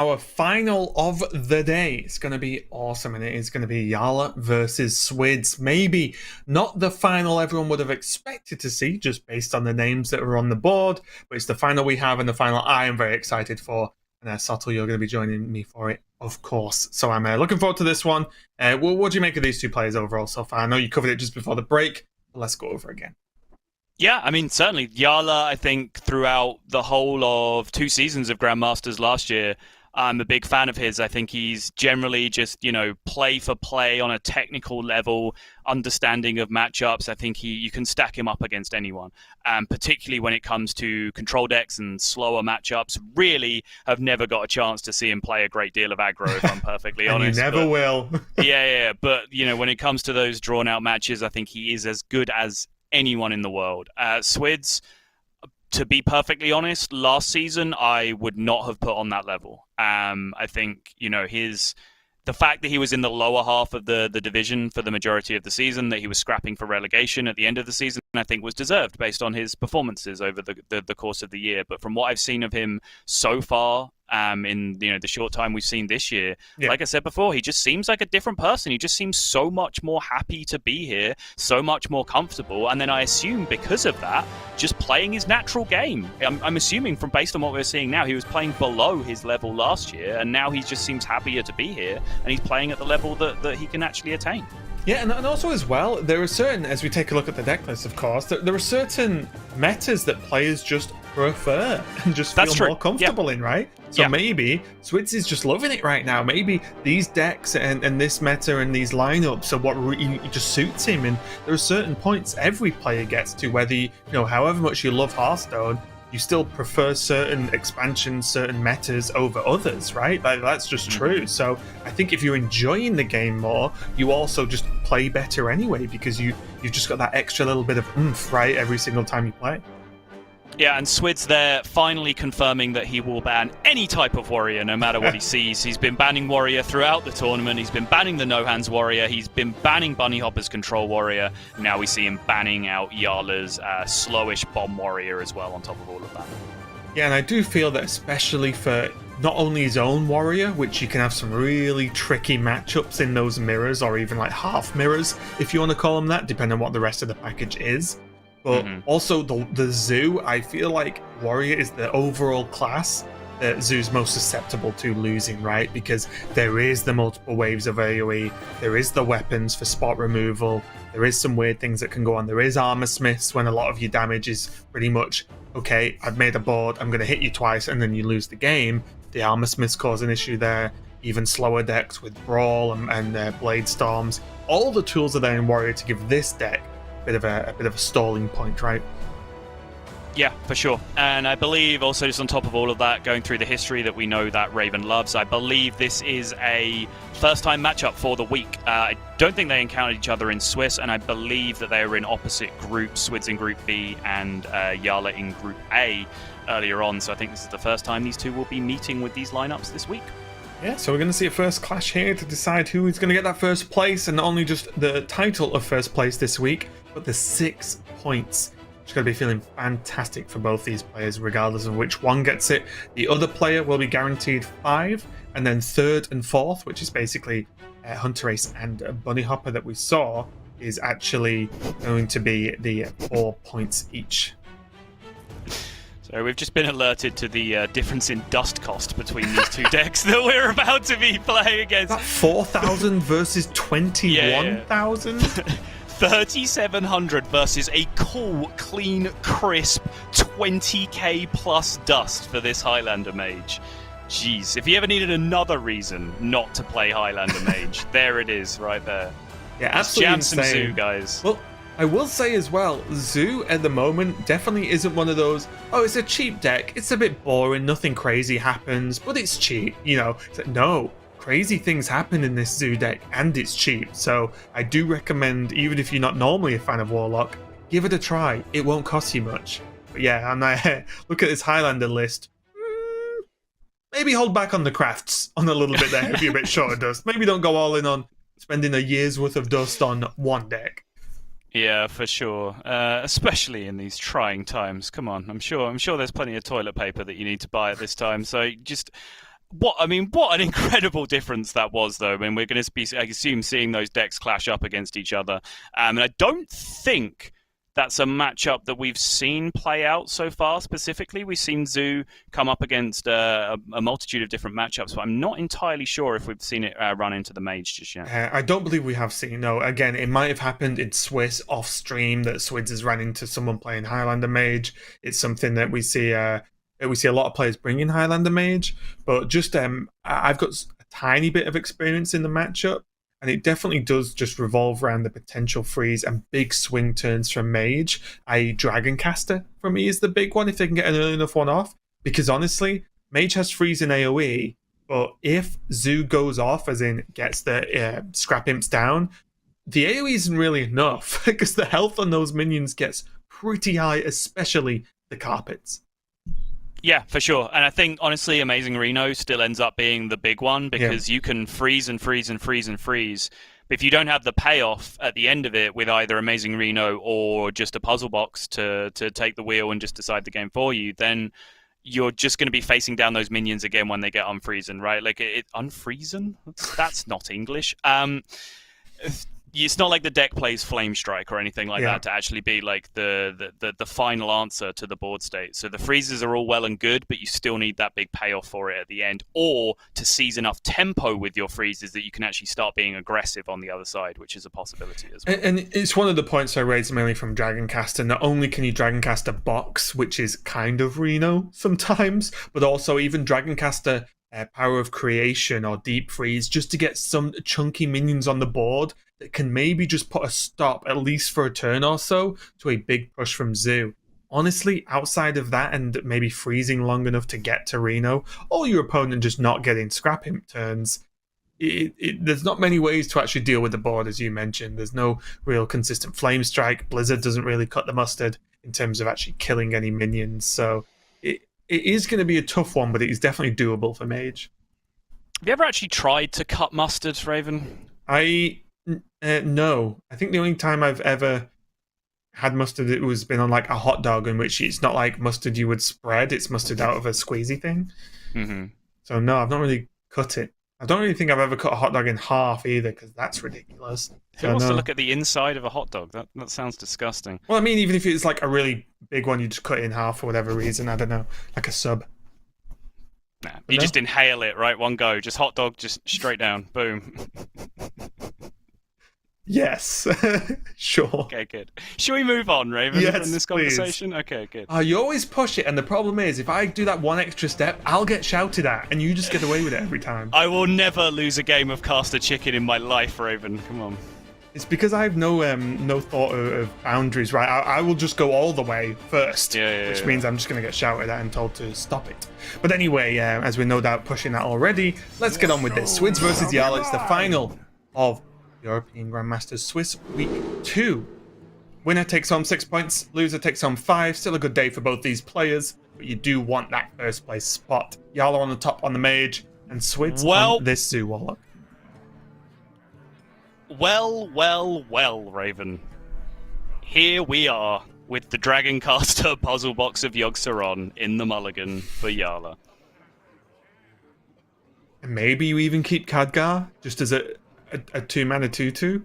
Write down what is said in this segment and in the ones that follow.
Our final of the day is going to be awesome, and it is going to be Jarla versus Swidz. Maybe not the final everyone would have expected to see, just based on the names that are on the board, but it's the final we have and the final I am very excited for. And Sottle, you're going to be joining me for it, of course. So I'm looking forward to this one. What do you make of these two players overall so far? I know you covered it just before the break, but let's go over again. Yeah, I mean, certainly. Jarla, I think, throughout the whole of 2 seasons of Grandmasters last year, I'm a big fan of his. I think he's generally just, play for play on a technical level, understanding of matchups. I think you can stack him up against anyone, particularly when it comes to control decks and slower matchups. Really have never got a chance to see him play a great deal of aggro, if I'm perfectly honest. You never will. Yeah. But, when it comes to those drawn-out matches, I think he is as good as anyone in the world. Swidz, to be perfectly honest, last season I would not have put on that level. I think, the fact that he was in the lower half of the division for the majority of the season, that he was scrapping for relegation at the end of the season, I think was deserved based on his performances over the course of the year. But from what I've seen of him so far, in the short time we've seen this year, like I said before, he just seems like a different person. He just seems so much more happy to be here, so much more comfortable. And then I assume because of that, just playing his natural game. I'm assuming based on what we're seeing now, he was playing below his level last year, and now he just seems happier to be here, and he's playing at the level that he can actually attain. Yeah, and also as well, there are certain, as we take a look at the deck list, of course, there are certain metas that players just prefer and just feel more comfortable in, right? So maybe Swidz is just loving it right now. Maybe these decks and this meta and these lineups are what just suits him. And there are certain points every player gets to, whether however much you love Hearthstone, you still prefer certain expansions, certain metas over others, right? That's just true. So I think if you're enjoying the game more, you also just play better anyway, because you've just got that extra little bit of oomph, right, every single time you play. Yeah, and Swidz there finally confirming that he will ban any type of warrior, no matter what he sees. He's been banning warrior throughout the tournament. He's been banning the no-hands warrior. He's been banning Bunny Hopper's control warrior. Now we see him banning out Jarla's slowish bomb warrior as well on top of all of that. Yeah, and I do feel that especially for not only his own warrior, which you can have some really tricky matchups in those mirrors, or even like half mirrors, if you want to call them that, depending on what the rest of the package is. But also the Zoo, I feel like Warrior is the overall class that Zoo's most susceptible to losing, right? Because there is the multiple waves of AoE, there is the weapons for spot removal, there is some weird things that can go on, there is armor smiths when a lot of your damage is pretty much, okay, I've made a board, I'm going to hit you twice, and then you lose the game. The armor smiths cause an issue there, even slower decks with Brawl and Blade Storms. All the tools are there in Warrior to give this deck a bit of a stalling point, right? Yeah, for sure. And I believe also, just on top of all of that, going through the history that we know that Raven loves, I believe this is a first-time matchup for the week. I don't think they encountered each other in Swiss, and I believe that they were in opposite groups, Swidz in Group B and Jarla in Group A earlier on. So I think this is the first time these two will be meeting with these lineups this week. Yeah, so we're going to see a first clash here to decide who is going to get that first place, and not only just the title of first place this week, but the 6 points. It's going to be feeling fantastic for both these players, regardless of which one gets it. The other player will be guaranteed 5, and then third and fourth, which is basically Hunter Ace and Bunny Hopper that we saw, is actually going to be the 4 points each. So we've just been alerted to the difference in dust cost between these two decks that we're about to be playing against. That 4,000 versus 21,000? 3,700 versus a cool, clean, crisp 20k plus dust for this Highlander Mage. Jeez, if you ever needed another reason not to play Highlander Mage, there it is, right there. Yeah, absolutely Jam some Zoo, guys. Well, I will say as well, Zoo at the moment definitely isn't one of those, oh, it's a cheap deck, it's a bit boring, nothing crazy happens, but it's cheap, It's like, no, crazy things happen in this Zoo deck, and it's cheap. So I do recommend, even if you're not normally a fan of Warlock, give it a try. It won't cost you much. But yeah, and I look at this Highlander list. Maybe hold back on the crafts on a little bit there if you're a bit short of dust. Maybe don't go all in on spending a year's worth of dust on one deck. Yeah, for sure. Especially in these trying times. Come on, I'm sure there's plenty of toilet paper that you need to buy at this time. So just What an incredible difference that was, though. I mean, we're going to be, I assume, seeing those decks clash up against each other. And I don't think that's a matchup that we've seen play out so far. Specifically, we've seen Zoo come up against a multitude of different matchups, but I'm not entirely sure if we've seen it run into the Mage just yet. I don't believe we have seen. No, again, it might have happened in Swiss off stream that Swidz has ran into someone playing Highlander Mage. It's something that we see. We see a lot of players bring in Highlander Mage, but just I've got a tiny bit of experience in the matchup, and it definitely does just revolve around the potential freeze and big swing turns from Mage. Dragoncaster for me is the big one if they can get an early enough one off, because honestly, Mage has freeze in AoE, but if Zoo goes off, as in gets the Scrap Imps down, the AoE isn't really enough, because the health on those minions gets pretty high, especially the carpets. Yeah, for sure. And I think, honestly, Amazing Reno still ends up being the big one, because you can freeze and freeze and freeze and freeze. But if you don't have the payoff at the end of it with either Amazing Reno or just a puzzle box to take the wheel and just decide the game for you, then you're just going to be facing down those minions again when they get unfreezen, right? Like, unfreezen? That's not English. It's not like the deck plays Flame Strike or anything like that to actually be like the final answer to the board state. So the freezes are all well and good, but you still need that big payoff for it at the end, or to seize enough tempo with your freezes that you can actually start being aggressive on the other side, which is a possibility as well. And it's one of the points I raised mainly from Dragoncaster. Not only can you Dragoncaster box, which is kind of Reno sometimes, but also even Dragoncaster Power of Creation or Deep Freeze, just to get some chunky minions on the board that can maybe just put a stop, at least for a turn or so, to a big push from Zoo. Honestly, outside of that and maybe freezing long enough to get to Reno, or your opponent just not getting Scrap Imp turns, there's not many ways to actually deal with the board, as you mentioned. There's no real consistent Flame Strike. Blizzard doesn't really cut the mustard in terms of actually killing any minions, so it is going to be a tough one, but it is definitely doable for Mage. Have you ever actually tried to cut mustard, Raven? No. I think the only time I've ever had mustard, it was been on like a hot dog, in which it's not like mustard you would spread, it's mustard out of a squeezy thing. Mm-hmm. So no, I've not really cut it. I don't really think I've ever cut a hot dog in half either, because that's ridiculous. Who wants to look at the inside of a hot dog? That sounds disgusting. Well, I mean, even if it's like a really big one, you just cut it in half for whatever reason. I don't know, like a sub. Nah, you just inhale it, right? One go. Just hot dog, just straight down. Boom. Yes. Sure. Okay, good. Shall we move on, Raven, from this conversation? Please. Okay, good. You always push it, and the problem is, if I do that one extra step, I'll get shouted at, and you just get away with it every time. I will never lose a game of Caster Chicken in my life, Raven. Come on. It's because I have no thought of boundaries, right? I will just go all the way first, which means I'm just going to get shouted at and told to stop it. But anyway, as we're no doubt pushing that already, let's get on with this. Swidz versus Jarla. It's the final of European Grandmasters Swiss Week 2. Winner takes home 6 points, loser takes home 5. Still a good day for both these players, but you do want that first place spot. Jarla on the top on the Mage, and Swidz on this Zoo Warlock. Well, Raven. Here we are with the Dragoncaster puzzle box of Yogg-Saron in the mulligan for Jarla. And maybe you even keep Khadgar just as a 2-mana 2/2.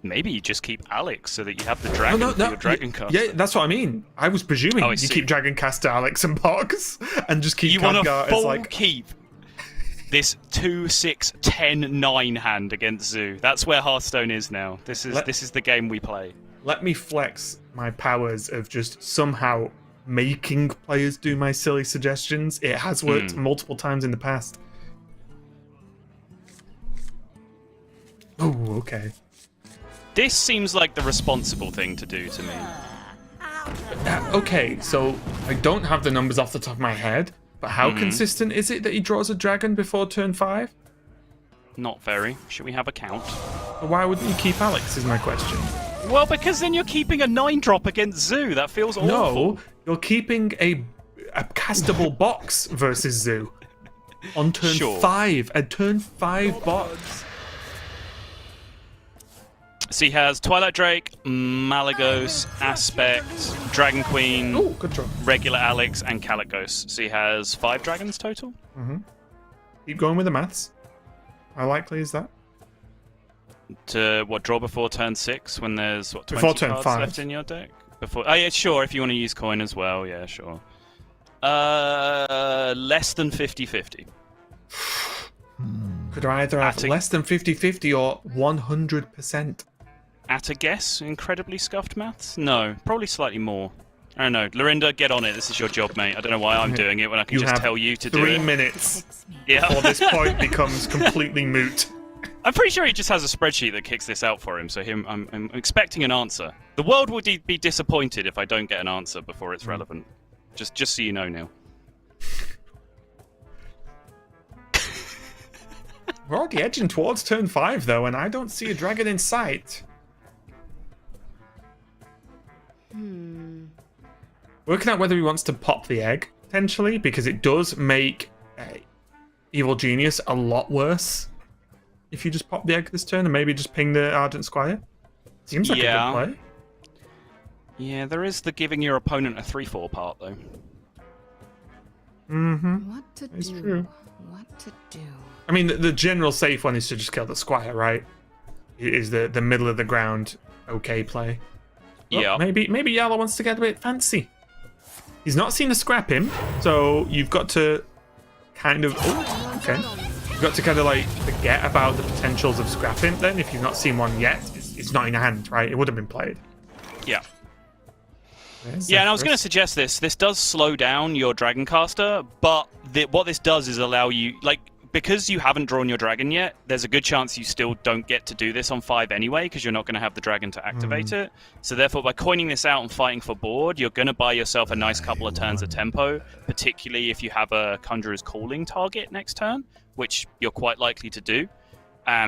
Maybe you just keep Alex so that you have the dragon for your Dragoncaster. Yeah, that's what I mean. I was presuming you keep Dragoncaster, Alex, and box, and just keep Khadgar as like... keep this 2-6-10-9 hand against Zoo. That's where Hearthstone is now. This is the game we play. Let me flex my powers of just somehow making players do my silly suggestions. It has worked multiple times in the past. Oh, okay. This seems like the responsible thing to do to me. Okay, so I don't have the numbers off the top of my head, but how consistent is it that he draws a dragon before turn 5? Not very. Should we have a count? Why wouldn't you keep Alex, is my question. Well, because then you're keeping a 9-drop against Zoo. That feels awful. No, you're keeping a castable box versus Zoo on turn 5. A turn 5 box. So he has Twilight Drake, Malagos, Aspect, Dragon Queen, Oh, good job. regular Alex, and Kalikos. So he has 5 dragons total. Keep going with the maths. How likely is that? To draw before turn 6 when there's 20 Before turn cards 5. left in your deck? Oh yeah, sure, if you want to use coin as well, yeah, sure. Less than 50-50. Could I either have less than 50-50 or 100%? At a guess, incredibly scuffed maths? No, probably slightly more. I don't know. Lorinda, get on it. This is your job, mate. I don't know why I'm doing it when I can just tell you to do it. 3 minutes Yeah. before this point becomes completely moot. I'm pretty sure he just has a spreadsheet that kicks this out for him, so I'm expecting an answer. The world would be disappointed if I don't get an answer before it's relevant. Just so you know, Neil. We're already edging towards turn 5, though, and I don't see a dragon in sight. Working out whether he wants to pop the egg, potentially, because it does make Evil Genius a lot worse if you just pop the egg this turn and maybe just ping the Ardent Squire. Seems like a good play. Yeah, there is the giving your opponent a 3/4 part, though. What to It's do? true. What to do? I mean, the general safe one is to just kill the Squire, right? It is the middle of the ground okay play. Yeah. Maybe Jarla wants to get a bit fancy. He's not seen a scrap him, so you've got to kind of... Oh, okay. You've got to kind of, like, forget about the potentials of scrapping then. If you've not seen one yet, it's not in your hand, right? It would have been played. Yeah. Yeah, and I was going to suggest this. This does slow down your Dragon Caster, but what this does is allow you... like, because you haven't drawn your dragon yet, there's a good chance you still don't get to do this on 5 anyway, because you're not going to have the dragon to activate it. So therefore, by coining this out and fighting for board, you're going to buy yourself a nice couple of turns of tempo, particularly if you have a Conjurer's Calling target next turn, which you're quite likely to do.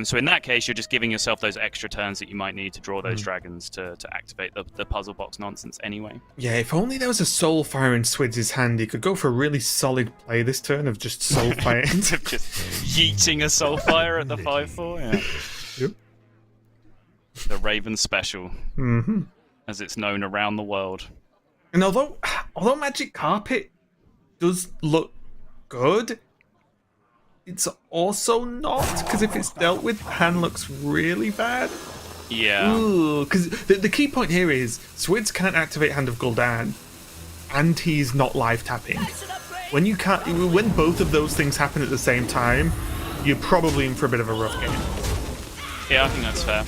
So in that case, you're just giving yourself those extra turns that you might need to draw those dragons to activate the puzzle box nonsense anyway. Yeah, if only there was a Soulfire in Swidz' hand, he could go for a really solid play this turn of just Soulfire. Just yeeting a Soulfire at the 5/4, yeah. Yep. The Raven Special, as it's known around the world. And although Magic Carpet does look good, it's also not, because if it's dealt with, the hand looks really bad. Yeah. Because the key point here is Swidz can't activate Hand of Gul'dan, and he's not live tapping. When both of those things happen at the same time, you're probably in for a bit of a rough game. Yeah, I think that's fair.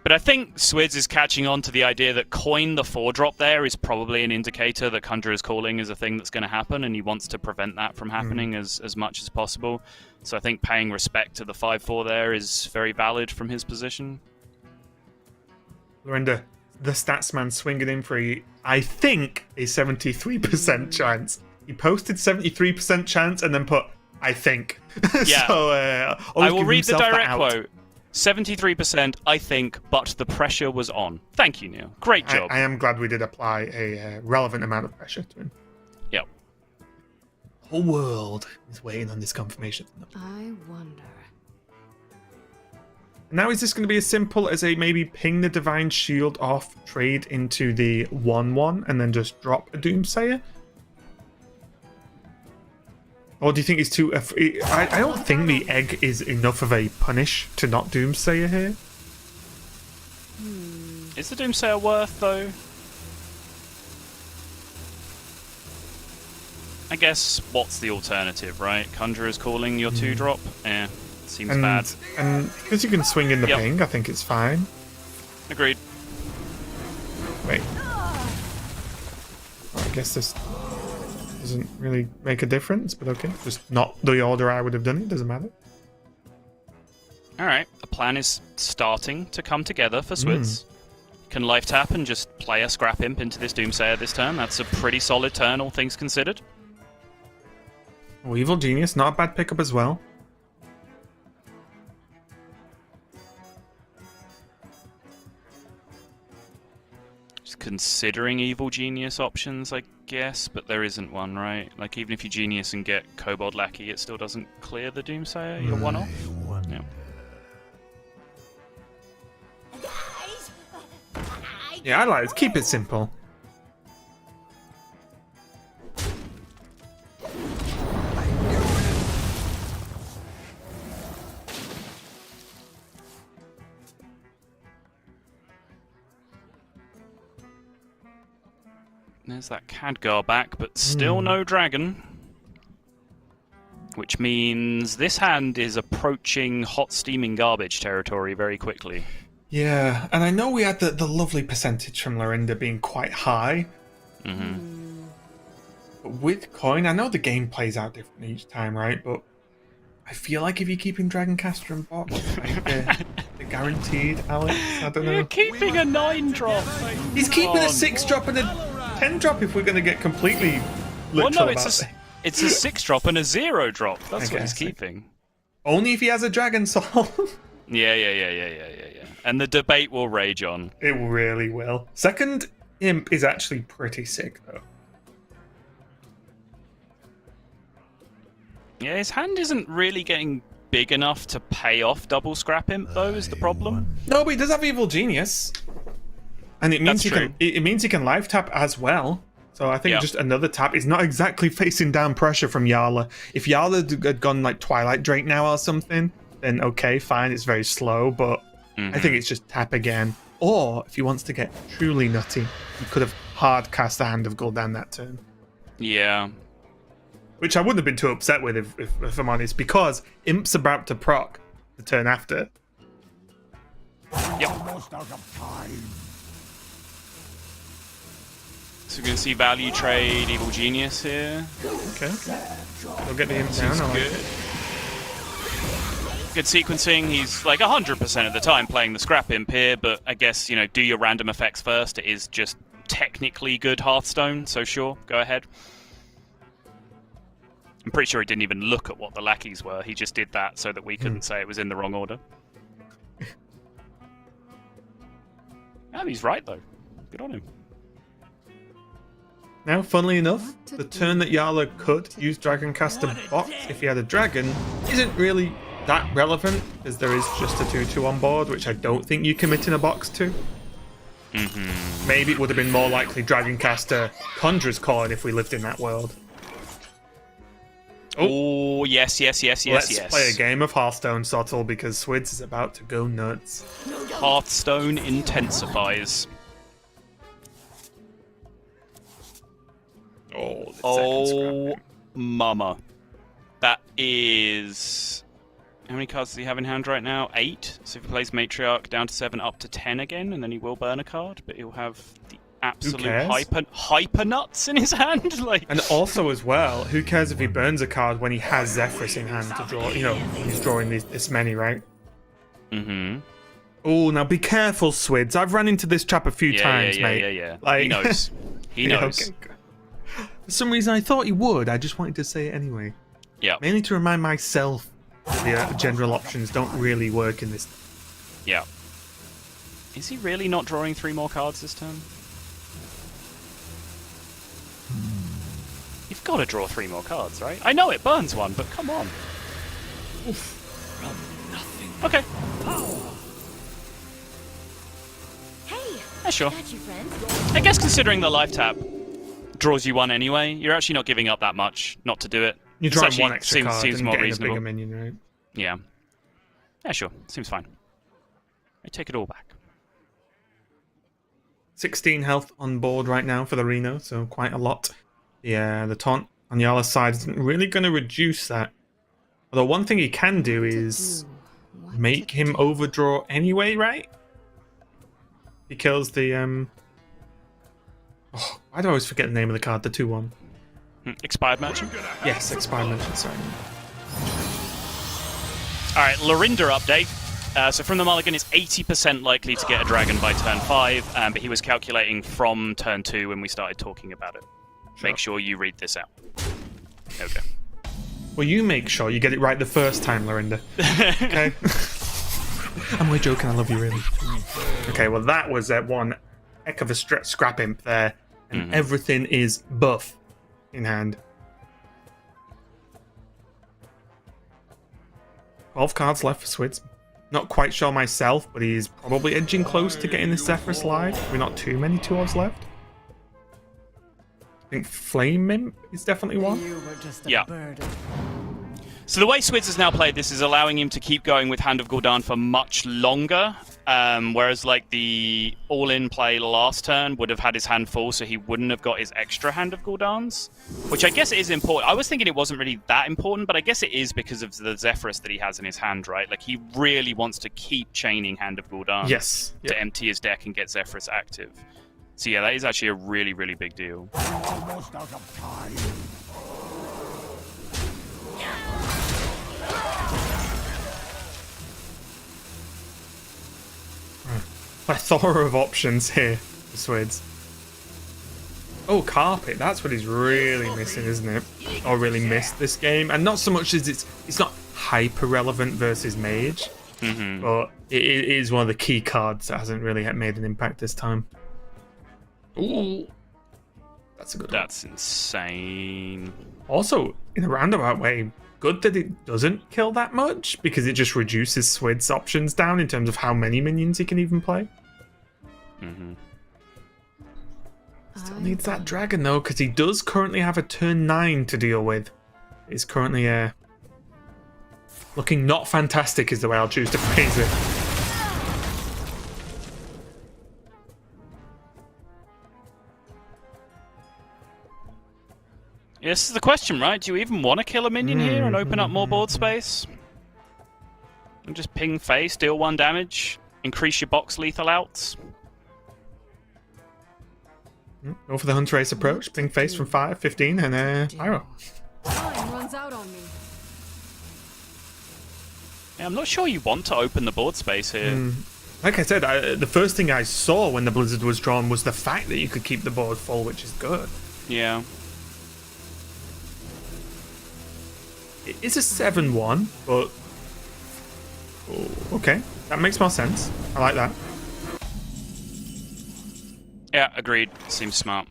But I think Swidz is catching on to the idea that coin the 4-drop there is probably an indicator that Conjurer's Calling is a thing that's going to happen, and he wants to prevent that from happening as much as possible. So I think paying respect to the 5/4 there is very valid from his position. Lorinda, the Statsman swinging in for I think a 73% chance. He posted 73% chance and then put, I think. Yeah. So, I will read the direct quote. 73%, I think, but the pressure was on. Thank you, Neil. Great job. I am glad we did apply a relevant amount of pressure to him. Yep. The whole world is waiting on this confirmation. I wonder. Now is this going to be as simple as a maybe ping the Divine Shield off, trade into the 1/1, and then just drop a Doomsayer? Or do you think it's too... I don't think the egg is enough of a punish to not Doomsayer here. Is the Doomsayer worth, though? I guess, what's the alternative, right? Conjurer's Calling your 2-drop? Eh, seems bad. And because you can swing in the ping, I think it's fine. Agreed. Wait. I guess this doesn't really make a difference, but okay. Just not the order I would have done it, doesn't matter. Alright, a plan is starting to come together for Swidz. Can life tap and just play a Scrap Imp into this Doomsayer this turn. That's a pretty solid turn, all things considered. Oh, Evil Genius, not a bad pickup as well. Just considering Evil Genius options, I guess, but there isn't one, right? Like, even if you Genius and get Kobold Lackey, it still doesn't clear the Doomsayer. You're one off. Yeah. Yeah, I like it. Keep it simple. There's that Khadgar back, but still no dragon. Which means this hand is approaching hot steaming garbage territory very quickly. Yeah, and I know we had the lovely percentage from Lorinda being quite high. But with coin, I know the game plays out different each time, right? But I feel like if you're keeping Dragoncaster and box, like they're guaranteed, Alex. I don't know. You're keeping a 9-drop. He's keeping a 6-drop and a 10-drop if we're going to get completely Well, literal no, about it's it. a 6-drop and a 0-drop. That's I what he's guess. keeping. Only if he has a Dragon Soul. Yeah. And the debate will rage on. It really will. Second Imp is actually pretty sick, though. Yeah, his hand isn't really getting big enough to pay off double Scrap Imp, though, is the problem. No, but he does have Evil Genius. And it means That's true. it means he can live tap as well. So I think Yeah. just another tap is not exactly facing down pressure from Jarla. If Jarla had gone like Twilight Drake now or something, then okay, fine, it's very slow, but I think it's just tap again. Or if he wants to get truly nutty, he could have hard cast the Hand of Gul'dan that turn. Yeah. Which I wouldn't have been too upset with if I'm honest, because Imp's about to proc the turn after. Yep. So we're going to see value trade Evil Genius here. Okay. We'll get the Imp down. Seems I like good. it. Good sequencing. He's like 100% of the time playing the Scrap Imp here, but I guess, do your random effects first. It is just technically good Hearthstone, so sure, go ahead. I'm pretty sure he didn't even look at what the lackeys were. He just did that so that we couldn't say it was in the wrong order. And he's right, though. Good on him. Now, funnily enough, the turn that Jarla could use Dragoncaster box if he had a dragon isn't really that relevant, because there is just a 2-2 on board, which I don't think you commit in a box to. Maybe it would have been more likely Dragoncaster Conjurer's Coin if we lived in that world. Oh, yes. Let's play a game of Hearthstone, Sottle, because Swidz is about to go nuts. Hearthstone intensifies. Oh, the second Oh, scrap. mama. That is... How many cards does he have in hand right now? 8. So if he plays Matriarch, down to 7, up to 10 again, and then he will burn a card, but he'll have the absolute cares? hyper nuts in his hand. Like, And also, as well, who cares if he burns a card when he has Zephyrus in hand to draw? When he's drawing this many, right? Oh, now be careful, Swidz. I've run into this trap a few times, mate. Yeah. Like- He knows. He knows. Okay, good. For some reason, I thought he would. I just wanted to say it anyway. Yeah. Mainly to remind myself that the general options don't really work in this. Yeah. Is he really not drawing 3 more cards this turn? You've got to draw 3 more cards, right? I know it burns one, but come on. Okay. Hey, Yeah, sure. got you, friend. I guess considering the life tap draws you 1 anyway, you're actually not giving up that much not to do it. You're This drawing actually one extra card seems and more getting reasonable. a bigger minion, right? Yeah. Yeah, sure. Seems fine. I take it all back. 16 health on board right now for the Reno, so quite a lot. Yeah, the taunt on Jarla's side isn't really going to reduce that. Although one thing he can do is make him overdraw anyway, right? He kills the Oh, why do I always forget the name of the card? The 2-1. Expired Merchant? Yes, Expired Merchant, sorry. Alright, Lorinda update. So from the Mulligan, it's 80% likely to get a dragon by turn 5, but he was calculating from turn 2 when we started talking about it. Make sure you read this out. Okay. Well, you make sure you get it right the first time, Lorinda. Okay? I'm only joking, I love you, really. Okay, well, that was one heck of a Scrap Imp there, and everything is buff in hand. 12 cards left for Swidz. Not quite sure myself, but he's probably edging close to getting the Zephyrus live. We're not too many 2-odds left. I think Flame Imp is definitely one. Yeah. So the way Swidz has now played this is allowing him to keep going with Hand of Gul'dan for much longer, whereas like the all-in play last turn would have had his hand full, so he wouldn't have got his extra Hand of Gul'dans, which I guess is important. I was thinking it wasn't really that important, but I guess it is because of the Zephyrus that he has in his hand, right? Like he really wants to keep chaining Hand of Gul'dan to empty his deck and get Zephyrus active. So yeah, that is actually a really, really big deal. Almost out of time. Plethora of options here for Swidz. Oh, Carpet. That's what he's really missing, isn't it? Or really missed this game. And not so much as it's not hyper relevant versus Mage, but it is one of the key cards that hasn't really made an impact this time. Ooh, that's a good one. That's insane. Also, in a roundabout way, good that it doesn't kill that much, because it just reduces Swid's options down in terms of how many minions he can even play. Still needs that dragon though, because he does currently have a turn 9 to deal with. He's currently looking not fantastic is the way I'll choose to phrase it. Yeah, this is the question, right? Do you even want to kill a minion here and open up more board space? And just ping face, deal 1 damage, increase your box lethal outs? Go for the Hunter Ace approach, ping face from 5, 15, and pyro. Time runs out on me. Yeah, I'm not sure you want to open the board space here. Like I said, the first thing I saw when the Blizzard was drawn was the fact that you could keep the board full, which is good. Yeah. It is a 7-1, but... Oh, okay, that makes more sense. I like that. Yeah, agreed. Seems smart.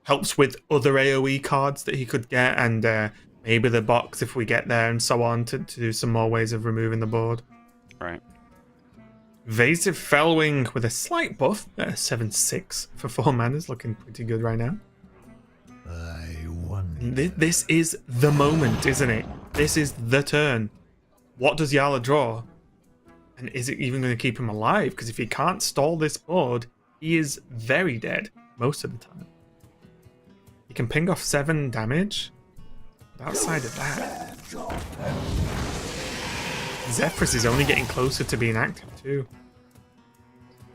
Helps with other AoE cards that he could get, and maybe the box if we get there, and so on, to do some more ways of removing the board. Right. Evasive Fellwing with a slight buff, 7/6 for 4 mana is looking pretty good right now. This is the moment, isn't it? This is the turn. What does Jarla draw? And is it even going to keep him alive? Because if he can't stall this board, he is very dead most of the time. He can ping off 7 damage. But outside of that, Zephyrus is only getting closer to being active too.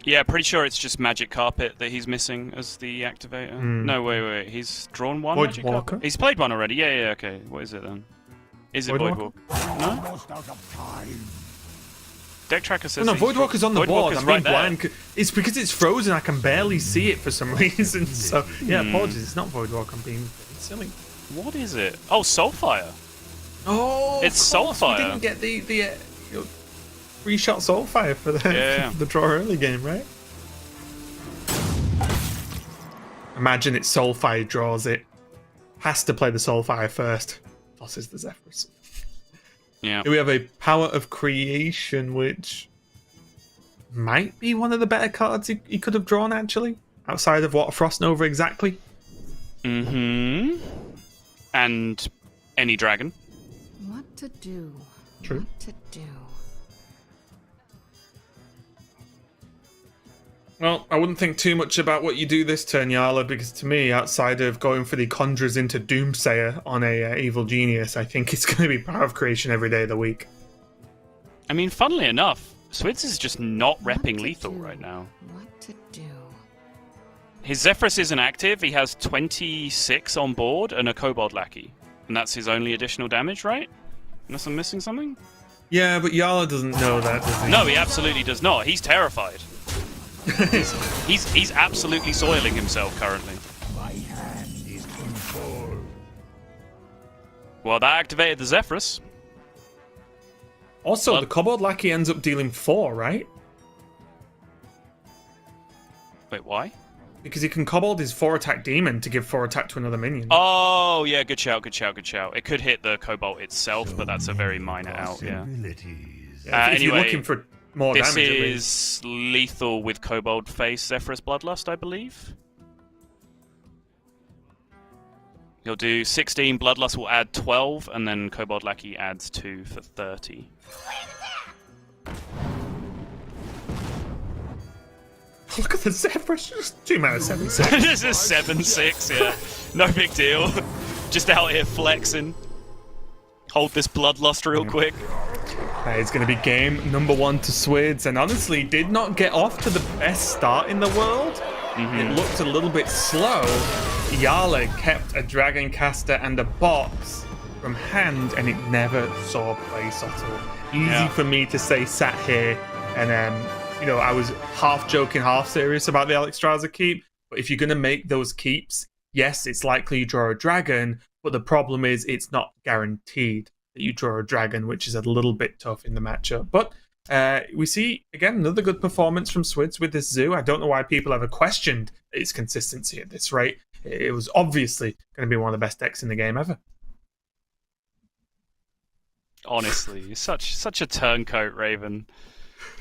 Yeah, pretty sure it's just Magic Carpet that he's missing as the activator. No, wait. He's drawn 1 Magic Carpet? He's played 1 already. Yeah, okay. What is it then? Is it Voidwalker? No? Almost out of time. Deck Tracker says... Oh, no, Voidwalker's on the board. I'm being right blind. It's because it's frozen. I can barely see it for some reason. So, yeah, apologies. It's not Voidwalker. I'm being silly. What is it? Oh, Soulfire. Oh, it's Soulfire. Soulfire. We didn't get the free-shot Soulfire for the, for the draw early game, right? Imagine it's Soulfire draws it. Has to play the Soulfire first. Tosses the Zephyrus. Yeah. Here we have a Power of Creation, which might be one of the better cards he could have drawn, actually. Outside of what, a Frost Nova exactly? And any dragon. What to do? True. What to do? Well, I wouldn't think too much about what you do this turn, Jarla, because to me, outside of going for the Conjurers into Doomsayer on a Evil Genius, I think it's going to be Power of Creation every day of the week. I mean, funnily enough, Swidz is just not repping lethal right now. What to do? His Zephyrus isn't active. He has 26 on board and a Kobold Lackey. And that's his only additional damage, right? Unless I'm missing something? Yeah, but Jarla doesn't know that, does he? No, he absolutely does not. He's terrified. he's absolutely soiling himself currently. My hand is in full. Well, that activated the Zephyrus. Also, the Kobold Lackey ends up dealing 4, right? Wait, why? Because he can Kobold his 4-attack demon to give 4 attack to another minion. Oh, yeah, good shout. It could hit the Cobalt itself, but that's a very minor out, yeah. If you're Anyway, looking for more this damage, is lethal with Kobold Face Zephyrus Bloodlust, I believe. You'll do 16, Bloodlust will add 12, and then Kobold Lackey adds 2 for 30. look at the Zephyrus, just 2 mana 7/6. This is 7/6, yeah. No big deal. Just out here flexing. Hold this Bloodlust real quick. That is going to be game number 1 to Swidz, and honestly, did not get off to the best start in the world. It looked a little bit slow. Jarla kept a Dragon Caster and a box from hand, and it never saw play subtle. Easy for me to say sat here, and I was half joking, half serious about the Alexstrasza keep. But if you're going to make those keeps, yes, it's likely you draw a dragon, but the problem is it's not guaranteed that you draw a dragon, which is a little bit tough in the matchup. But we see, again, another good performance from Swidz with this Zoo. I don't know why people ever questioned its consistency at this rate. It was obviously going to be one of the best decks in the game ever. Honestly, such a turncoat, Raven.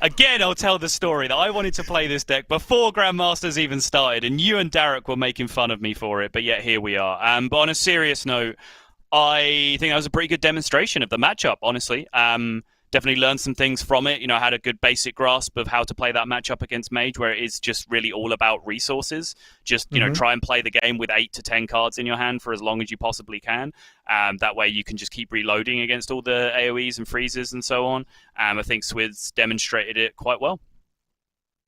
Again, I'll tell the story that I wanted to play this deck before Grandmasters even started, and you and Derek were making fun of me for it, but yet here we are. But on a serious note, I think that was a pretty good demonstration of the matchup, honestly. Definitely learned some things from it. I had a good basic grasp of how to play that matchup against Mage, where it is just really all about resources. Just, try and play the game with 8 to 10 cards in your hand for as long as you possibly can. That way you can just keep reloading against all the AoEs and freezes and so on. I think Swidz demonstrated it quite well.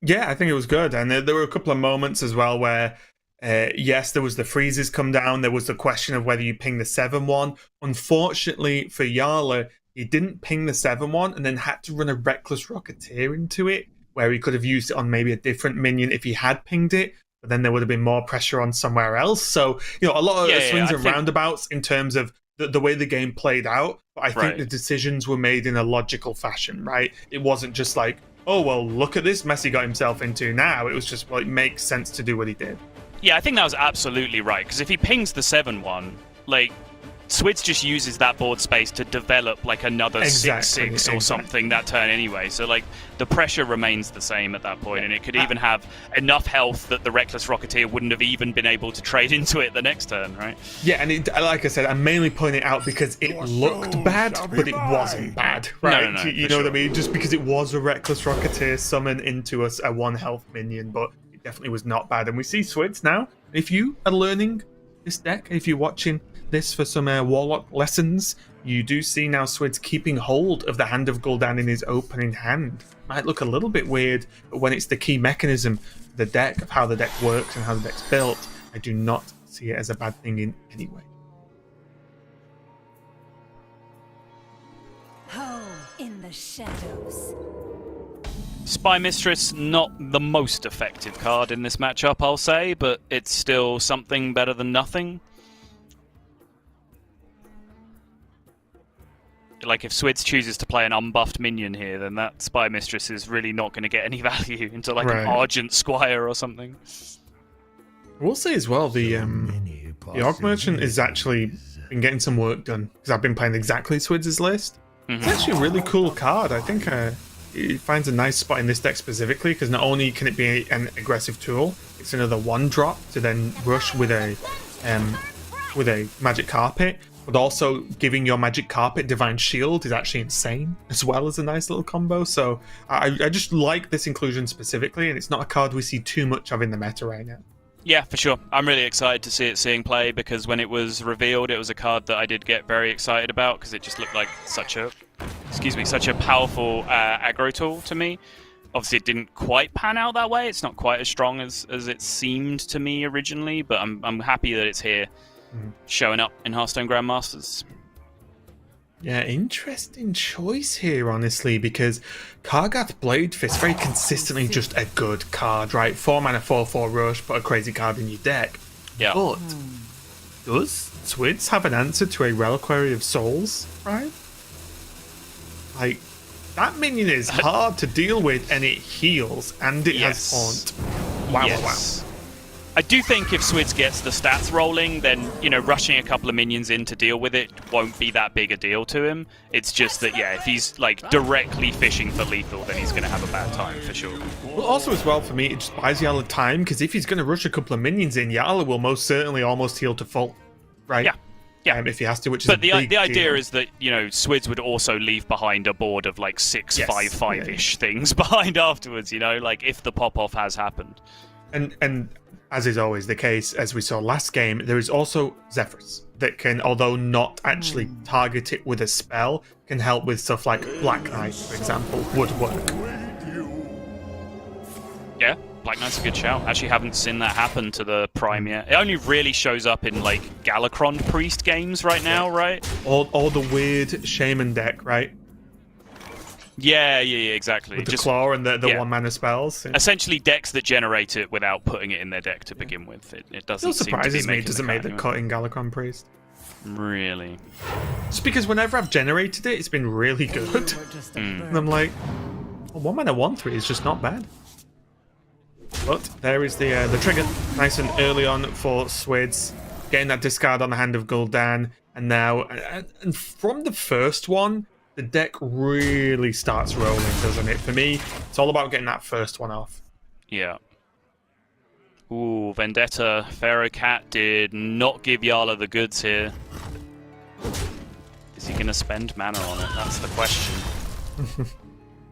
Yeah, I think it was good. And there were a couple of moments as well where, yes, there was the freezes come down. There was the question of whether you ping the 7/1. Unfortunately for Jarla, he didn't ping the 7/1 and then had to run a Reckless Rocketeer into it, where he could have used it on maybe a different minion if he had pinged it, but then there would have been more pressure on somewhere else. So, a lot of swings and roundabouts in terms of the way the game played out. But I think the decisions were made in a logical fashion, right? It wasn't just like, oh, well, look at this mess he got himself into now. It was just, well, it makes sense to do what he did. Yeah, I think that was absolutely right, because if he pings the 7/1, Swidz just uses that board space to develop another 6/6 or something that turn anyway. So the pressure remains the same at that point, and it could even have enough health that the Reckless Rocketeer wouldn't have even been able to trade into it the next turn, right? Yeah, and like I said, I'm mainly pointing it out because it looked bad, but it wasn't bad, right? No, you know what I mean? Just because it was a Reckless Rocketeer summon into a 1 health minion, but it definitely was not bad. And we see Swidz now. If you are learning this deck, if you're watching this for some Warlock lessons, you do see now Swidz keeping hold of the Hand of Gul'dan in his opening hand. Might look a little bit weird, but when it's the key mechanism of the deck, of how the deck works and how the deck's built, I do not see it as a bad thing in any way. Home in the shadows. Spy Mistress, not the most effective card in this matchup, I'll say, but it's still something better than nothing. If Swidz chooses to play an unbuffed minion here, then that Spy Mistress is really not going to get any value into an Argent Squire or something. We'll say as well, the Orc Merchant is actually been getting some work done, because I've been playing exactly Swidz's list. It's actually a really cool card. I think it finds a nice spot in this deck specifically, because not only can it be an aggressive tool, it's another 1-drop to then rush with a Magic Carpet. But also giving your Magic Carpet Divine Shield is actually insane, as well as a nice little combo. So I just like this inclusion specifically, and it's not a card we see too much of in the meta right now. Yeah, for sure. I'm really excited to see it seeing play, because when it was revealed, it was a card that I did get very excited about, because it just looked like such a powerful aggro tool to me. Obviously, it didn't quite pan out that way. It's not quite as strong as it seemed to me originally, but I'm happy that it's here. Showing up in Hearthstone Grandmasters. Yeah, interesting choice here, honestly, because Kargath Blade Fist very consistently just a good card, right? 4 mana, 4/4 rush, put a crazy card in your deck. Yeah. But does Swidz have an answer to a Reliquary of Souls, right? That minion is hard to deal with, and it heals, and it has Haunt. Wow, yes. wow. I do think if Swidz gets the stats rolling, then, you know, rushing a couple of minions in to deal with it won't be that big a deal to him. It's just that, yeah, if he's, like, directly fishing for lethal, then he's going to have a bad time, for sure. Well, also as well, for me, it just buys Jarla time, because if he's going to rush a couple of minions in, Jarla will most certainly almost heal to full, right? Yeah. Yeah. If he has to, which is but the idea deal. is that, you know, Swidz would also leave behind a board of, like, 6-5-5-ish Yeah. things behind afterwards, you know, like, if the pop-off has happened. And as is always the case, as we saw last game, there is also Zephyrs that can, although not actually target it with a spell, can help with stuff like Black Knight, for example, would work. Yeah, Black Knight's a good shout. Actually haven't seen that happen to the Prime yet. It only really shows up in, like, Galakron Priest games right now, right? All the weird Shaman deck, right? Yeah, exactly. With the claw and the one mana spells. Yeah. Essentially decks that generate it without putting it in their deck to begin with. It doesn't Still seem to be surprises me it making doesn't the make the cut cut in Galakron Priest. Really? Just because whenever I've generated it, it's been really good. And I'm like, well, 1 mana 1/3 is just not bad. But there is the trigger, nice and early on for Swidz, getting that discard on the hand of Gul'dan, and now, and from the first one, the deck really starts rolling, doesn't it? For me, it's all about getting that first one off. Yeah. Ooh, Vendetta. Pharaoh Cat did not give Jarla the goods here. Is he going to spend mana on it? That's the question.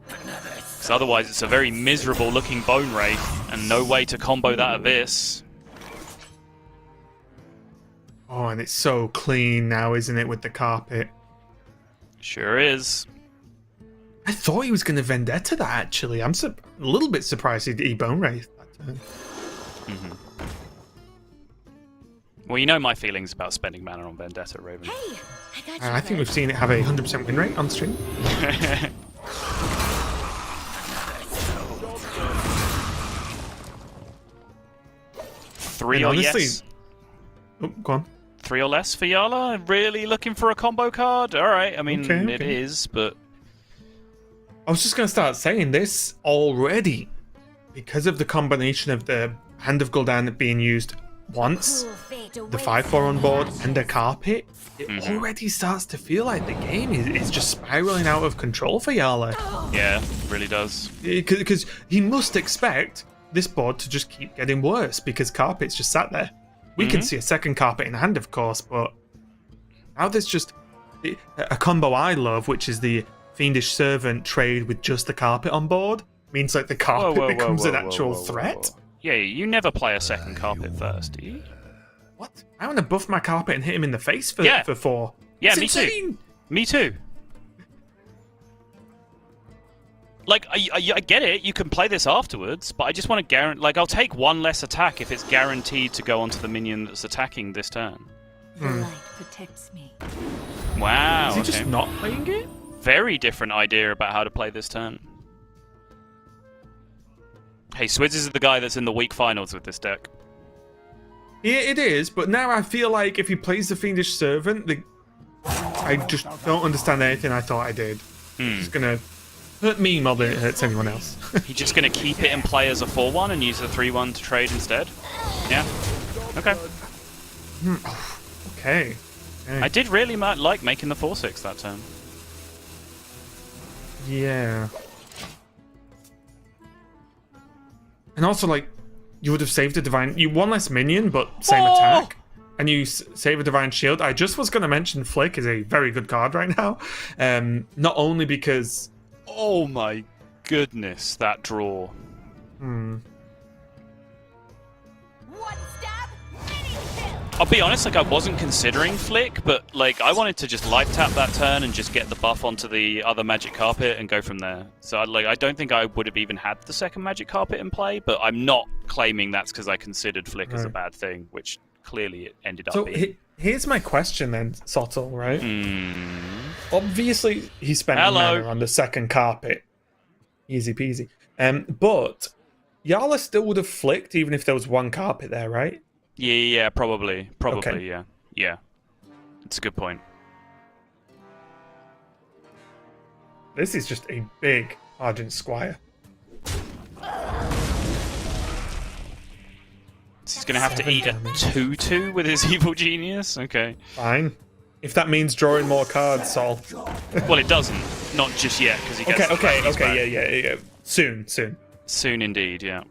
Because otherwise it's a very miserable looking Bone Wraith, and no way to combo that Abyss. Oh, and it's so clean now, isn't it, with the carpet? Sure is. I thought he was going to Vendetta that, actually. I'm a little bit surprised he Bone Wraith that turn. Well, you know my feelings about spending mana on Vendetta, Raven. Hey, I got you. I think we've seen it have a 100% win rate on stream. Three And or honestly- yes? Oh, go on. 3 or less for Jarla? Really looking for a combo card? Alright, I mean, Okay. it is, but... I was just going to start saying this already. Because of the combination of the Hand of Gul'dan being used once, the 5/4 on board, and a carpet, it already starts to feel like the game is just spiraling out of control for Jarla. Yeah, really does. Because he must expect this board to just keep getting worse because carpet's just sat there. We can see a second carpet in hand, of course, but now there's just a combo I love, which is the Fiendish Servant trade with just the carpet on board. Means like the carpet becomes an actual threat. Yeah, you never play a second carpet first, do you? What? I want to buff my carpet and hit him in the face for 4. Yeah, It's me insane. too. Me too. Like, I get it, you can play this afterwards, but I just want to guarantee... Like, I'll take 1 less attack if it's guaranteed to go onto the minion that's attacking this turn. The light protects me. Wow, Is he okay. just not playing it? Very different idea about how to play this turn. Hey, Swidz is the guy that's in the week finals with this deck. Yeah, it is, but now I feel like if he plays the Fiendish Servant, I just don't understand anything I thought I did. It's going to hurt me more than it hurts anyone else. He's just going to keep it in play as a 4-1 and use the 3-1 to trade instead? Yeah. Okay. Okay. I did really like making the 4-6 that turn. Yeah. And also, like, you would have saved a Divine... You one less minion, but same attack. And you save a Divine Shield. I just was going to mention Flick is a very good card right now. Not only because... Oh my goodness, that draw. One stab, many kill. I'll be honest, like, I wasn't considering Flick, but, like, I wanted to just life tap that turn and just get the buff onto the other Magic Carpet and go from there. So, I don't think I would have even had the second Magic Carpet in play, but I'm not claiming that's because I considered Flick as a bad thing, which clearly it ended up being. So, here's my question then, Sottle, right? Obviously, he spent mana on the second carpet. Easy peasy. But Jarla still would have flicked even if there was one carpet there, right? Yeah, probably, Okay. yeah. It's a good point. This is just a big Argent Squire. He's gonna have to 7 eat a damage. 2/2 with his evil genius. Okay. Fine. If that means drawing more cards, Sol. Well, it doesn't. Not just yet, because he gets. the lefties back. Yeah. Soon. Soon indeed, yeah.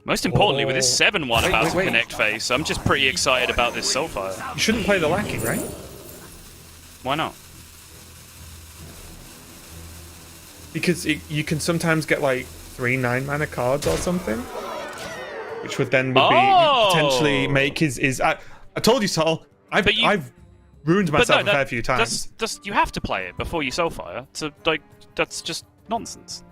Most importantly, with this 7-1 about to wait. connect face, I'm just pretty excited about this Soulfire. You shouldn't play the Lackey, right? Why not? Because you can sometimes get like 3 9-mana cards or something, which would then potentially make his. I told you, Sol. I've ruined myself a fair few times. You have to play it before you Soulfire. So that's just nonsense.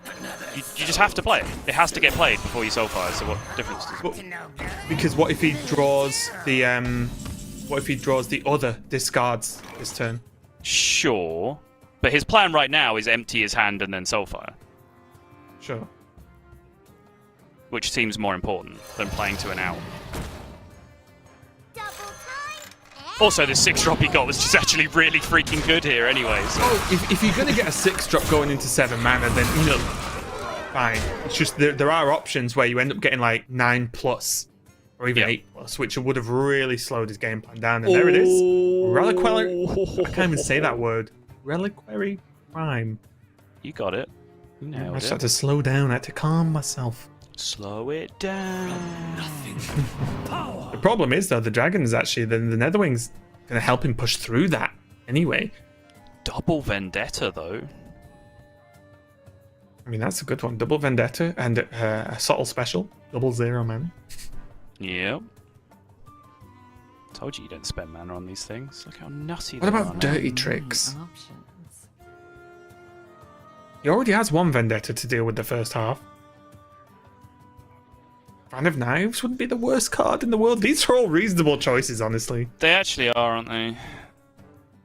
You just have to play it. It has to get played before you Soulfire. So what difference does it make? Because what if he draws the other discards this turn? Sure, but his plan right now is empty his hand and then Soulfire, Sure. which seems more important than playing to an out. Double time. Also, the 6-drop he got was just actually really freaking good here anyway. So. If you're gonna get a 6-drop going into 7 mana, then fine. It's just there are options where you end up getting like 9+ or even 8+, which would have really slowed his game plan down. And there it is. Reliquary. I can't even say that word. Reliquary Prime. You got it. You I nailed just it. had to slow down. I had to calm myself. Slow it down. The problem is though, the dragon is actually the Netherwing's gonna help him push through that anyway. Double Vendetta, though. I mean, that's a good one. Double Vendetta and a subtle special. Double 0 mana. Yeah. Told you don't spend mana on these things. Look how nutty What they are about now. dirty tricks? Options. He already has 1 Vendetta to deal with the first half. Fan of Knives wouldn't be the worst card in the world. These are all reasonable choices, honestly. They actually are, aren't they?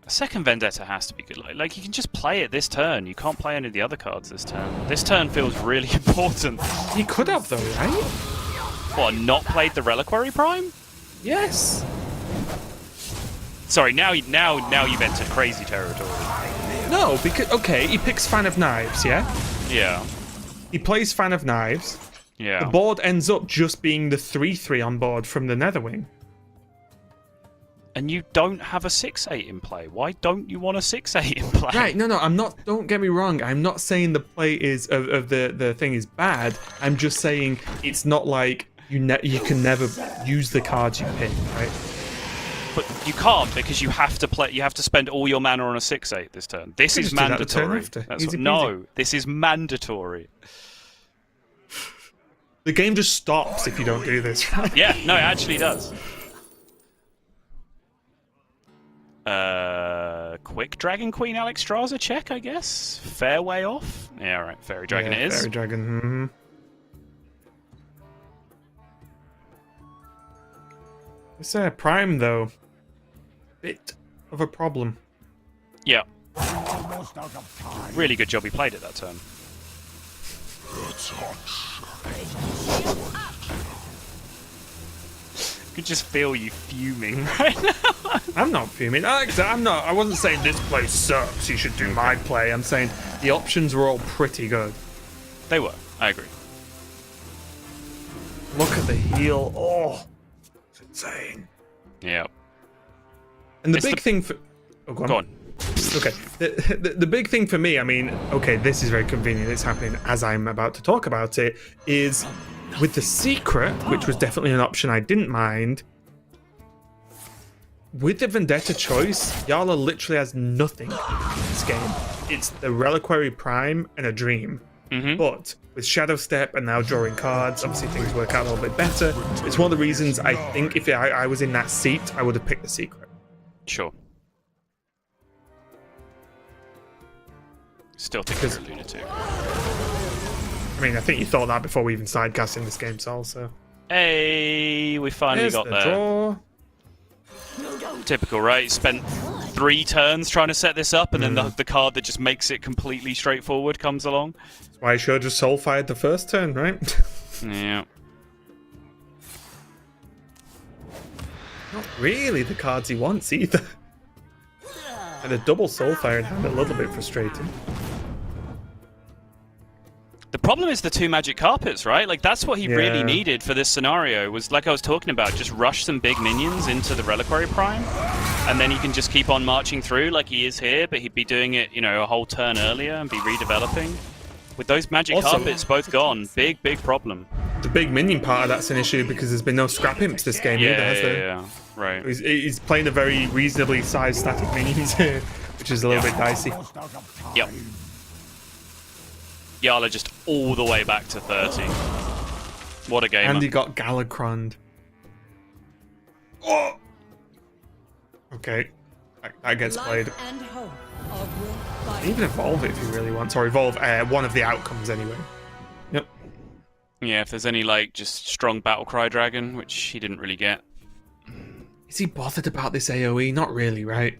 A second Vendetta has to be good. Like you can just play it this turn. You can't play any of the other cards this turn. This turn feels really important. He could have, though, right? What, not played the Reliquary Prime? Yes. Sorry, now you've entered crazy territory. No, because, okay, he picks Fan of Knives, yeah? Yeah. He plays Fan of Knives. Yeah. The board ends up just being the 3/3 on board from the Netherwing. And you don't have a 6/8 in play. Why don't you want a 6/8 in play? Right, no, I'm not, don't get me wrong, I'm not saying the play is, of the thing is bad, I'm just saying it's not like you can never use the cards you pick, right? But you can't because you have to play. You have to spend all your mana on a 6/8 this turn. This Could is just do that the turn mandatory. after. That's Easy what, peasy. no, this is mandatory. The game just stops if you don't do this, right? Yeah, no, it actually does. Quick Dragon Queen Alexstrasza check, I guess. Fair way off. Yeah, all right. Fairy Dragon it is. Fairy Dragon. It's Prime though. Bit of a problem. Yeah. Almost out of time. Really good job he played it that turn. I could just feel you fuming right now. I'm not fuming. I'm not. I wasn't saying this play sucks. You should do my play. I'm saying the options were all pretty good. They were. I agree. Look at the heal. Oh, it's insane. Yeah. And the It's big the- thing for. Oh, go on. Go on. Okay. The big thing for me, I mean, okay, this is very convenient. It's happening as I'm about to talk about it. Is with the secret, which was definitely an option I didn't mind. With the Vendetta choice, Jarla literally has nothing in this game. It's the Reliquary Prime and a Dream. But with Shadow Step and now drawing cards, obviously things work out a little bit better. It's one of the reasons I think if I was in that seat, I would have picked the secret. Sure. Still think it's a lunatic. I mean, I think you thought that before we even sidecast in this game, Sol, so. Hey, we finally There's got the there. draw. Typical, right? Spent 3 turns trying to set this up, and then the card that just makes it completely straightforward comes along. That's why I should have just soul-fired the first turn, right? Yeah. Not really the cards he wants either. And a double soul-fire in hand, a little bit frustrating. The problem is the 2 magic carpets, right? Like, that's what he really Yeah. needed for this scenario, was, like I was talking about, just rush some big minions into the Reliquary Prime, and then he can just keep on marching through like he is here, but he'd be doing it, you know, a whole turn earlier and be redeveloping. With those magic Also- carpets both gone, big problem. The big minion part of that's an issue because there's been no scrap imps this game either, has there? Yeah, right. He's playing a very reasonably sized static minions here, which is a little bit dicey. Almost out of time. Yep. Jarla just all the way back to 30. What a gamer. And he got Galacrond. Oh! Okay. That gets played. Life and hope of will fight. Even evolve it if you really want. Or evolve one of the outcomes anyway. Yep. Yeah, if there's any, like, just strong Battlecry Dragon, which he didn't really get. Is he bothered about this AoE? Not really, right?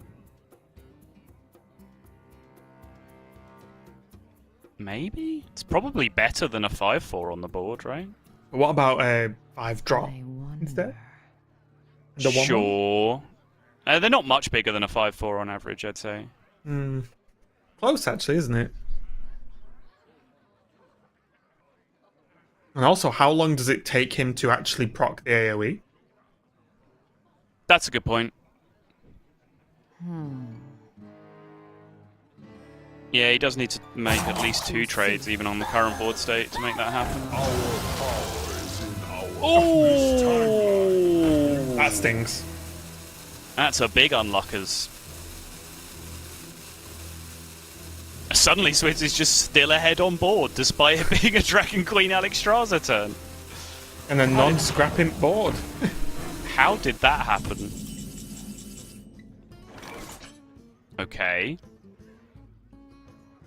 Maybe? It's probably better than a 5/4 on the board, right? But what about 5 draw I wonder. instead? And a 1/1? Sure. They're not much bigger than a 5/4 on average, I'd say. Close, actually, isn't it? And also, how long does it take him to actually proc the AoE? That's a good point. Yeah, he does need to make at least 2 trades, even on the current board state, to make that happen. Oh! That stings. That's a big unlockers. Suddenly, Swidz is just still ahead on board, despite it being a Dragon Queen Alexstrasza turn. And a non-scrap imp board. How did that happen? Okay.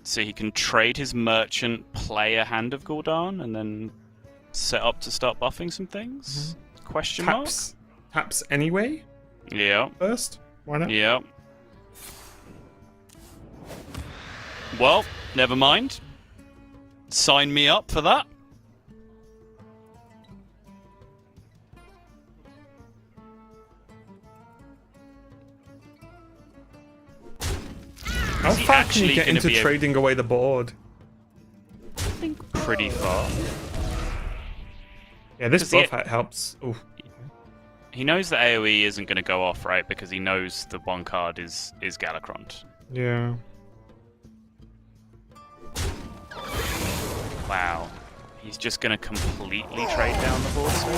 So he can trade his merchant, play a Hand of Gul'dan, and then set up to start buffing some things? Question mark? Taps anyway Yeah. first? Why not? Yeah. Well, never mind. Sign me up for that. How Is he far can actually you get gonna into be trading away the board? I think pretty far. Yeah, this Does he- buff helps. Ooh. He knows that AoE isn't going to go off, right? Because he knows the one card is Galacrond. Yeah. Wow. He's just going to completely trade down the board soon.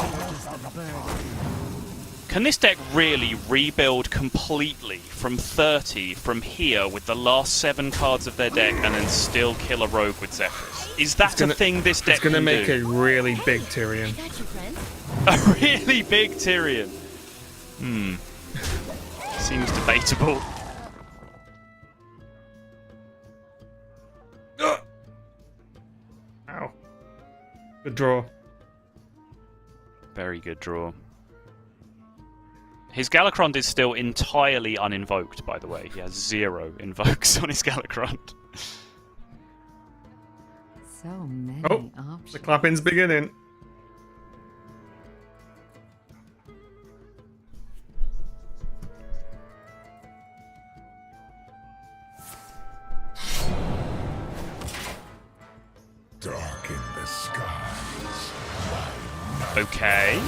Can this deck really rebuild completely from 30 from here with the last 7 cards of their deck and then still kill a rogue with Zephyrus? Is that a thing this deck It's gonna can make do? a really big Tyrion. Got you, friend. A really big Tyrion. Seems debatable. Ow. Good draw. Very good draw. His Galacrond is still entirely uninvoked, by the way. He has 0 invokes on his Galacrond. So many Oh, options. the clapping's beginning. Dark in the skies. Okay.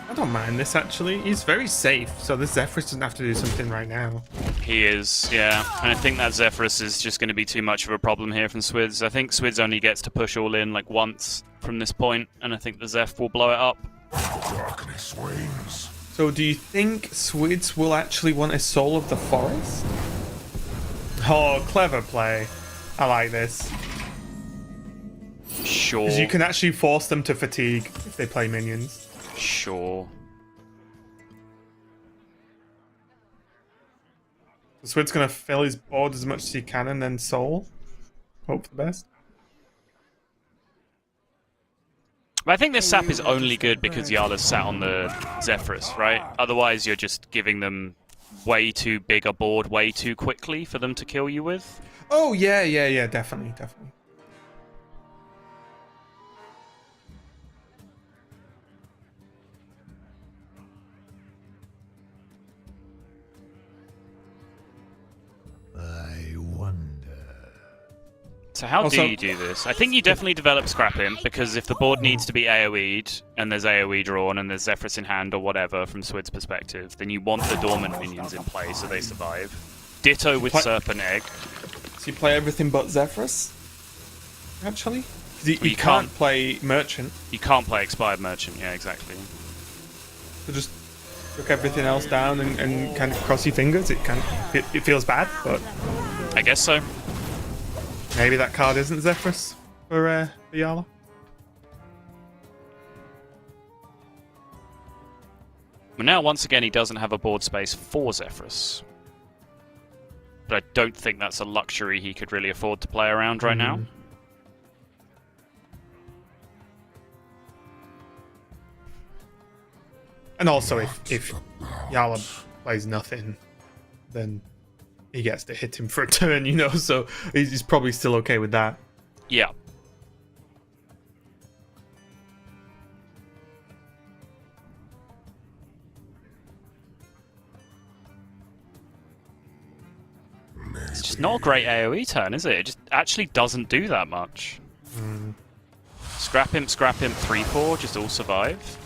I don't mind this actually. He's very safe, so this Zephyrus doesn't have to do something right now. He is, yeah. And I think that Zephyrus is just going to be too much of a problem here from Swidz. I think Swidz only gets to push all in like once from this point, and I think the Zeph will blow it up. Darkness wanes. So do you think Swidz will actually want a Soul of the Forest? Oh, clever play. I like this. Sure. Because you can actually force them to fatigue if they play minions. Sure. So Swid's going to fill his board as much as he can and then Soul. Hope for the best. But I think this sap is only good because Jarla's sat on the Zephyrus, right? Otherwise, you're just giving them way too big a board way too quickly for them to kill you with. Oh, yeah, definitely. I wonder. So how Also- do you do this? I think you definitely develop Scrap Imp, because if the board needs to be AoE'd, and there's AoE drawn, and there's Zephyrus in hand or whatever from Swid's perspective, then you want the dormant minions in play so they survive. Ditto with Serpent Egg. So you play everything but Zephyrus? Actually? 'Cause you you can't can't- play Merchant. You can't play Expired Merchant, yeah, exactly. So just look everything else down and kind of cross your fingers. It feels bad, but I guess so. maybe that card isn't Zephyrus for Jarla. But now, once again, he doesn't have a board space for Zephyrus. But I don't think that's a luxury he could really afford to play around right now. And also, if Jarla plays nothing, then he gets to hit him for a turn, you know, so he's probably still okay with that. Yeah. It's just not a great AoE turn, is it? It just actually doesn't do that much. Scrap Imp, 3-4, just all survive.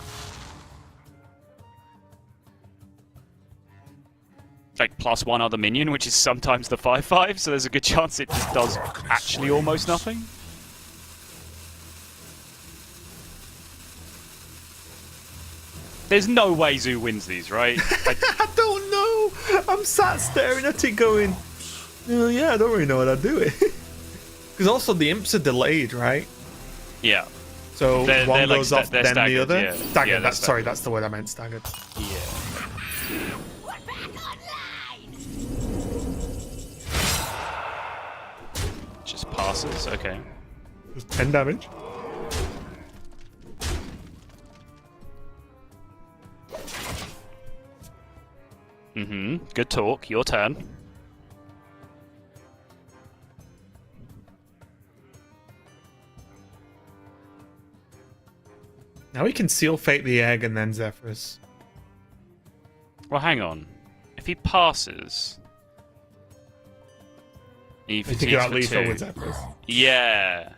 Like, plus one other minion, which is sometimes the 5-5, so there's a good chance it just does actually almost nothing. There's no way Zoo wins these, right? I don't know. I'm sat staring at it going, oh, yeah, I don't really know what I'd do it. Because also the imps are delayed, right? Yeah. So They're one like goes off, they're then the staggered, other. yeah. Staggered. Yeah, they're Sorry, staggered. that's the word I meant. Staggered. Yeah. We're back online! Just passes, okay. Just 10 damage. Good talk. Your turn. Now we can seal fate the egg and then Zephyrus. Well, hang on. If he passes... He We think fatigues about for lethal 2. with Zephyrus. Yeah.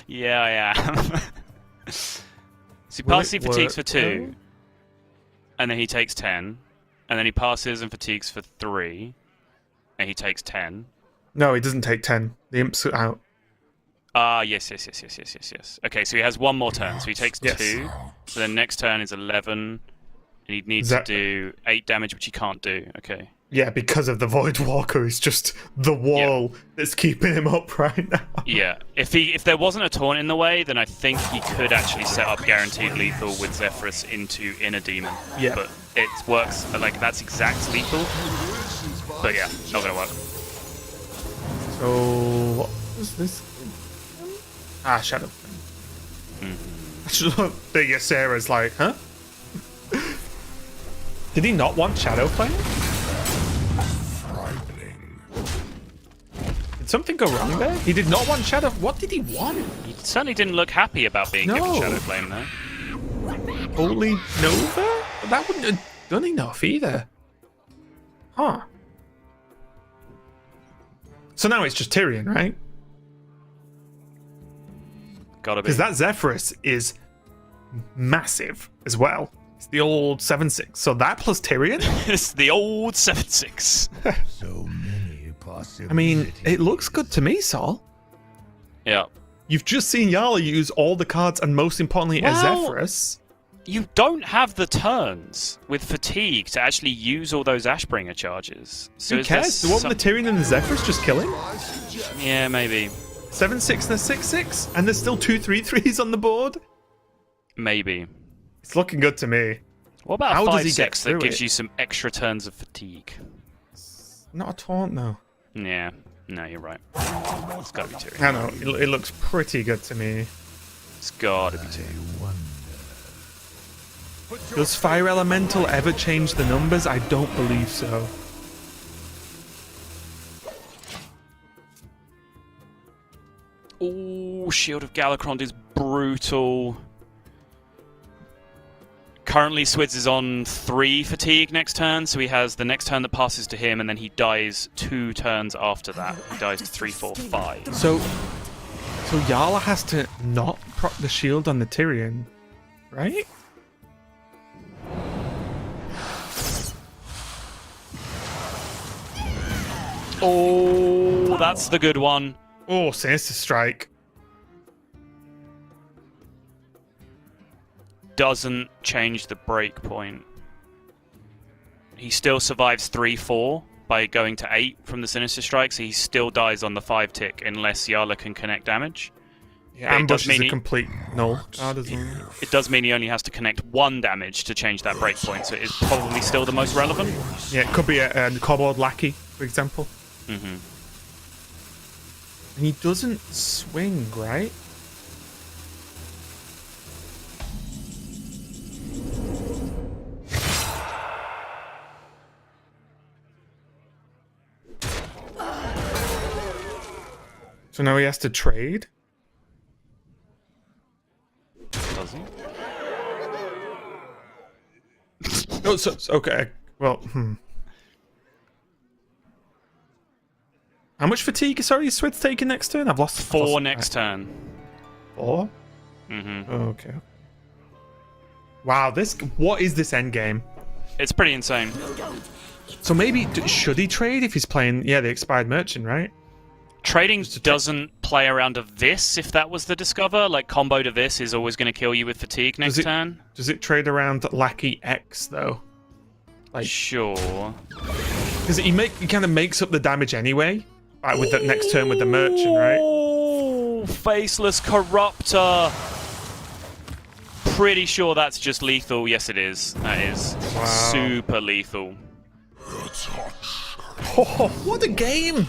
Yeah, I am. So he Will passes, he it fatigues work, for 2. though? And then he takes 10. And then he passes and fatigues for 3. And he takes 10. No, he doesn't take 10. The imps are out. Ah, yes. Okay, so he has one more turn. So he takes Yes. 2. So then next turn is 11. And he needs That- to do 8 damage, which he can't do. Okay. Yeah, because of the Void Walker, it's just the wall that's keeping him up right now. Yeah. If there wasn't a taunt in the way, then I think he could actually set up guaranteed lethal with Zephyrus into Inner Demon. Yeah. But it works, like, that's exact lethal. But yeah, not gonna work. So, what was this? Ah, Shadow Flame. I just love that Sarah's like, huh? Did he not want Shadow Flame? Frightening. Did something go wrong there? He did not want Shadow. What did he want? He certainly didn't look happy about being given No. Shadow Flame there. Holy Nova? That wouldn't have done enough either. Huh. So now it's just Tyrion, right? Gotta be. Because that Zephyrus is massive as well. It's the old 7-6. So that plus Tyrion? It's the old 7-6. So many possibilities. I mean, it looks good to me, Sol. Yeah. You've just seen Jarla use all the cards and most importantly a Well, Zephyrus. You don't have the turns with Fatigue to actually use all those Ashbringer charges. So Who is there cares? Won't the Tyrion and the Zephyrus just kill him? Yeah, maybe. 7-6 and a 6-6? And there's still 2 3-3s on the board? Maybe. It's looking good to me. What about How a does he get 5-6 that through gives it? you some extra turns of Fatigue? Not a taunt, though. Yeah. No, you're right. It's gotta be Tyrion. I know, it looks pretty good to me. It's gotta be Tyrion. Does Fire Elemental ever change the numbers? I don't believe so. Ooh, Shield of Galakrond is brutal. Currently, Swidz is on 3 fatigue next turn, so he has the next turn that passes to him, and then he dies 2 turns after that. He dies to 3, 4, 5. So Jarla has to not proc the shield on the Tyrion, right? Oh, that's the good one. Oh, Sinister Strike. Doesn't change the break point. He still survives 3-4 by going to 8 from the Sinister Strike, so he still dies on the 5 tick unless Jarla can connect damage. Yeah, ambush is a complete null. It does mean he only has to connect 1 damage to change that break point, so it is probably still the most relevant. Yeah, it could be a Kobold Lackey, for example. Mm-hmm. And he doesn't swing, right? So now he has to trade? Does he? Oh, so okay. Well, How much fatigue, sorry, is Swidz taking next turn? I've lost 4 next turn. 4? Mm-hmm. Okay. Wow, what is this end game? It's pretty insane. So maybe, should he trade if he's playing, the Expired Merchant, right? Trading doesn't play around of this if that was the Discover. Like, combo to this is always going to kill you with fatigue next turn. Does it trade around Lackey X, though? Like, sure. Because he kind of makes up the damage anyway. Like with that next turn with the Merchant, right? Oh, Faceless Corruptor. Pretty sure that's just lethal. Yes, it is. That is super lethal. Oh, what a game!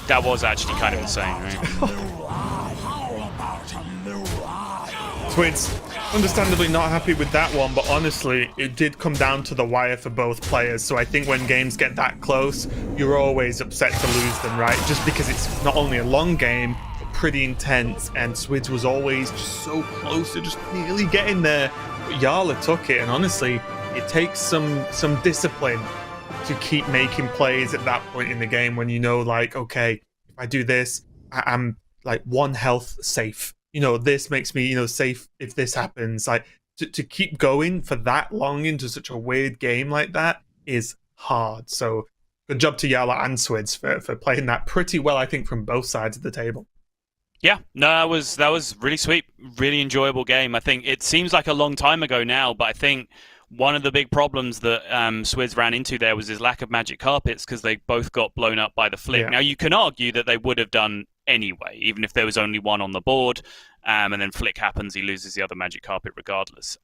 That was actually kind of insane, right? Swidz, understandably not happy with that one, but honestly, it did come down to the wire for both players. So I think when games get that close, you're always upset to lose them, right? Just because it's not only a long game, but pretty intense, and Swidz was always just so close to just nearly getting there. But Jarla took it, and honestly, it takes some discipline to keep making plays at that point in the game when you know, like, okay, if I do this, I'm like 1 health safe. This makes me, safe if this happens. Like, to keep going for that long into such a weird game like that is hard. So good job to Jarla and Swidz for playing that pretty well, I think, from both sides of the table. Yeah, no, that was really sweet, really enjoyable game. I think it seems like a long time ago now, but I think one of the big problems that Swidz ran into there was his lack of magic carpets, because they both got blown up by the flick. Yeah. Now, you can argue that they would have done anyway, even if there was only 1 on the board, and then flick happens, he loses the other magic carpet regardless.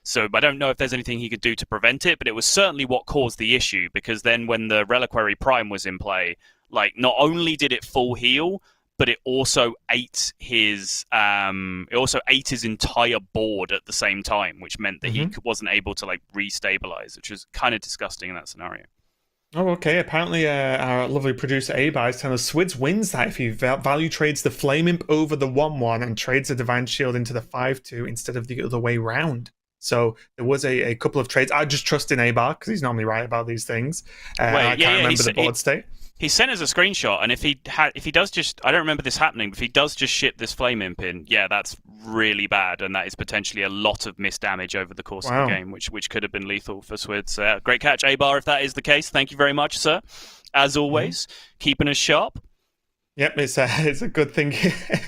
So I don't know if there's anything he could do to prevent it, but it was certainly what caused the issue, because then when the Reliquary Prime was in play, like, not only did it full heal, but it also ate his entire board at the same time, which meant that he wasn't able to like restabilize, which was kind of disgusting in that scenario. Oh, okay. Apparently, our lovely producer Abar is telling us Swidz wins that if he value trades the Flame Imp over the 1/1 and trades the Divine Shield into the 5/2 instead of the other way round. So there was a couple of trades. I just trust in Abar because he's normally right about these things. I can't remember the board state. He sent us a screenshot, and if he does just, I don't remember this happening, but if he does just ship this Flame Imp in, that's really bad, and that is potentially a lot of missed damage over the course of the game, which could have been lethal for Swidz. Great catch, Abar, if that is the case. Thank you very much, sir. As always, keeping us sharp. Yep, it's a good thing.